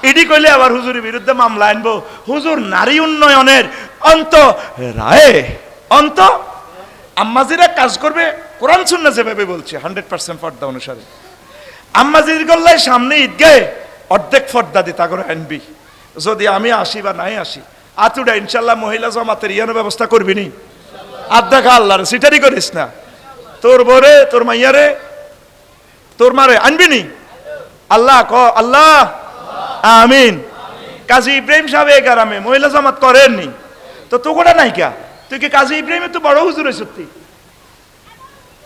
Speaker 1: ইডি কইলে আবার হুজুরের বিরুদ্ধে মামলা আনবো, হুজুর নারী উন্নয়নের অন্ত রায় অন্ত আম্মাজিরা কাজ করবে কোরআন সুন্নাহ যেভাবে বলছে 100% পর্দা অনুসারে। আম্মাজির গল্লায় সামনে ঈদগাহে অর্ধেক পর্দা দিতা করে আনবি, যদি আমি আসি বা নাই আসি। আতুডা ইনশাল্লাহ মহিলা জমাতের ইয়ানো ব্যবস্থা করবি নি, আর দেখা আল্লাহর সিটারি করিস না, তোর বরে তোর মাইয়ারে তোর মারে আনবি নি। আল্লাহ ক আল্লাহ আমিন। কাজী ইব্রাহিম সাহেব এই গ্রামে মহিলা জমাত করেননি, তো তোকোটা নাই কা, তুই কি কাজী ইব্রাহিমের তো বড় হুজুর সত্যি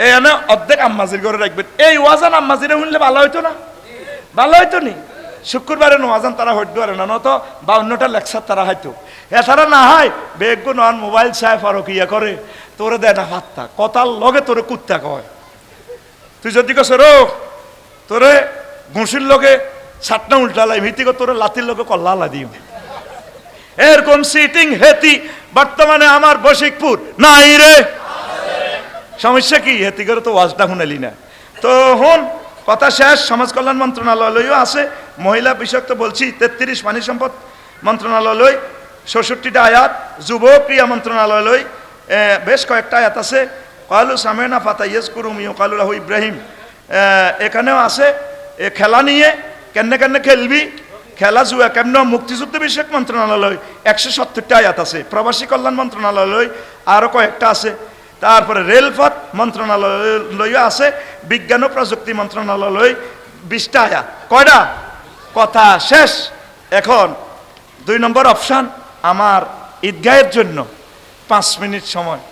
Speaker 1: এই অর্ধেক আম্মাজির ঘরে রাখবেন। এই ওয়াজান আম্মাজিরে শুনলে ভালো হইতো না? ভালো হইতো নি? শুক্রবারে নোয়াজান তারা হইতে পারে না, নত 52টা লেকচার তারা হয়তো। এছাড়া না হয় বেগু নন মোবাইল চায় ফারক ইয়া করে, তোরে দেয় না হাতটা, কথার লগে তোরে কুত্তা কয়। তুই যদি কস রো তোরে ঘুষির লগে ছাটনা উল্টালাই, ভিত্তিক তোরে লাতির লগে কল্লা দিও, এরকম সিটিং হেতি বর্তমানে আমার বশিকপুর নাই রে। সমস্যা কি? হেতি করে তো ওয়াজটা শুনালি না। তো হন কথা শেষ। সমাজ কল্যাণ মন্ত্রণালয়ও আছে, মহিলা বিষয়ক তো বলছি 33 পানি সম্পদ মন্ত্রণালয় 66টা আয়াত, যুব ক্রিয়া মন্ত্রণালয় বেশ কয়েকটা আয়াত আছে। কালু সামেনা ফাতা ইয়াজকুরু মিউ কালু লাহু ইব্রাহিম, এখানেও আছে। খেলা নিয়ে কেন খেলবি, খেলা জুয়া কেমন, মুক্তিযুদ্ধ বিষয়ক মন্ত্রণালয় 170টা আয়াত আছে। প্রবাসী কল্যাণ মন্ত্রণালয় আরো কয়েকটা আছে। তারপরে রেলপথ মন্ত্রণালয় আছে, বিজ্ঞান ও প্রযুক্তি মন্ত্রণালয় 20টা আয়াত। কয়টা? কথা শেষ। এখন 2 নম্বর অপশন, আমার ঈদগাহের জন্য 5 মিনিট সময়।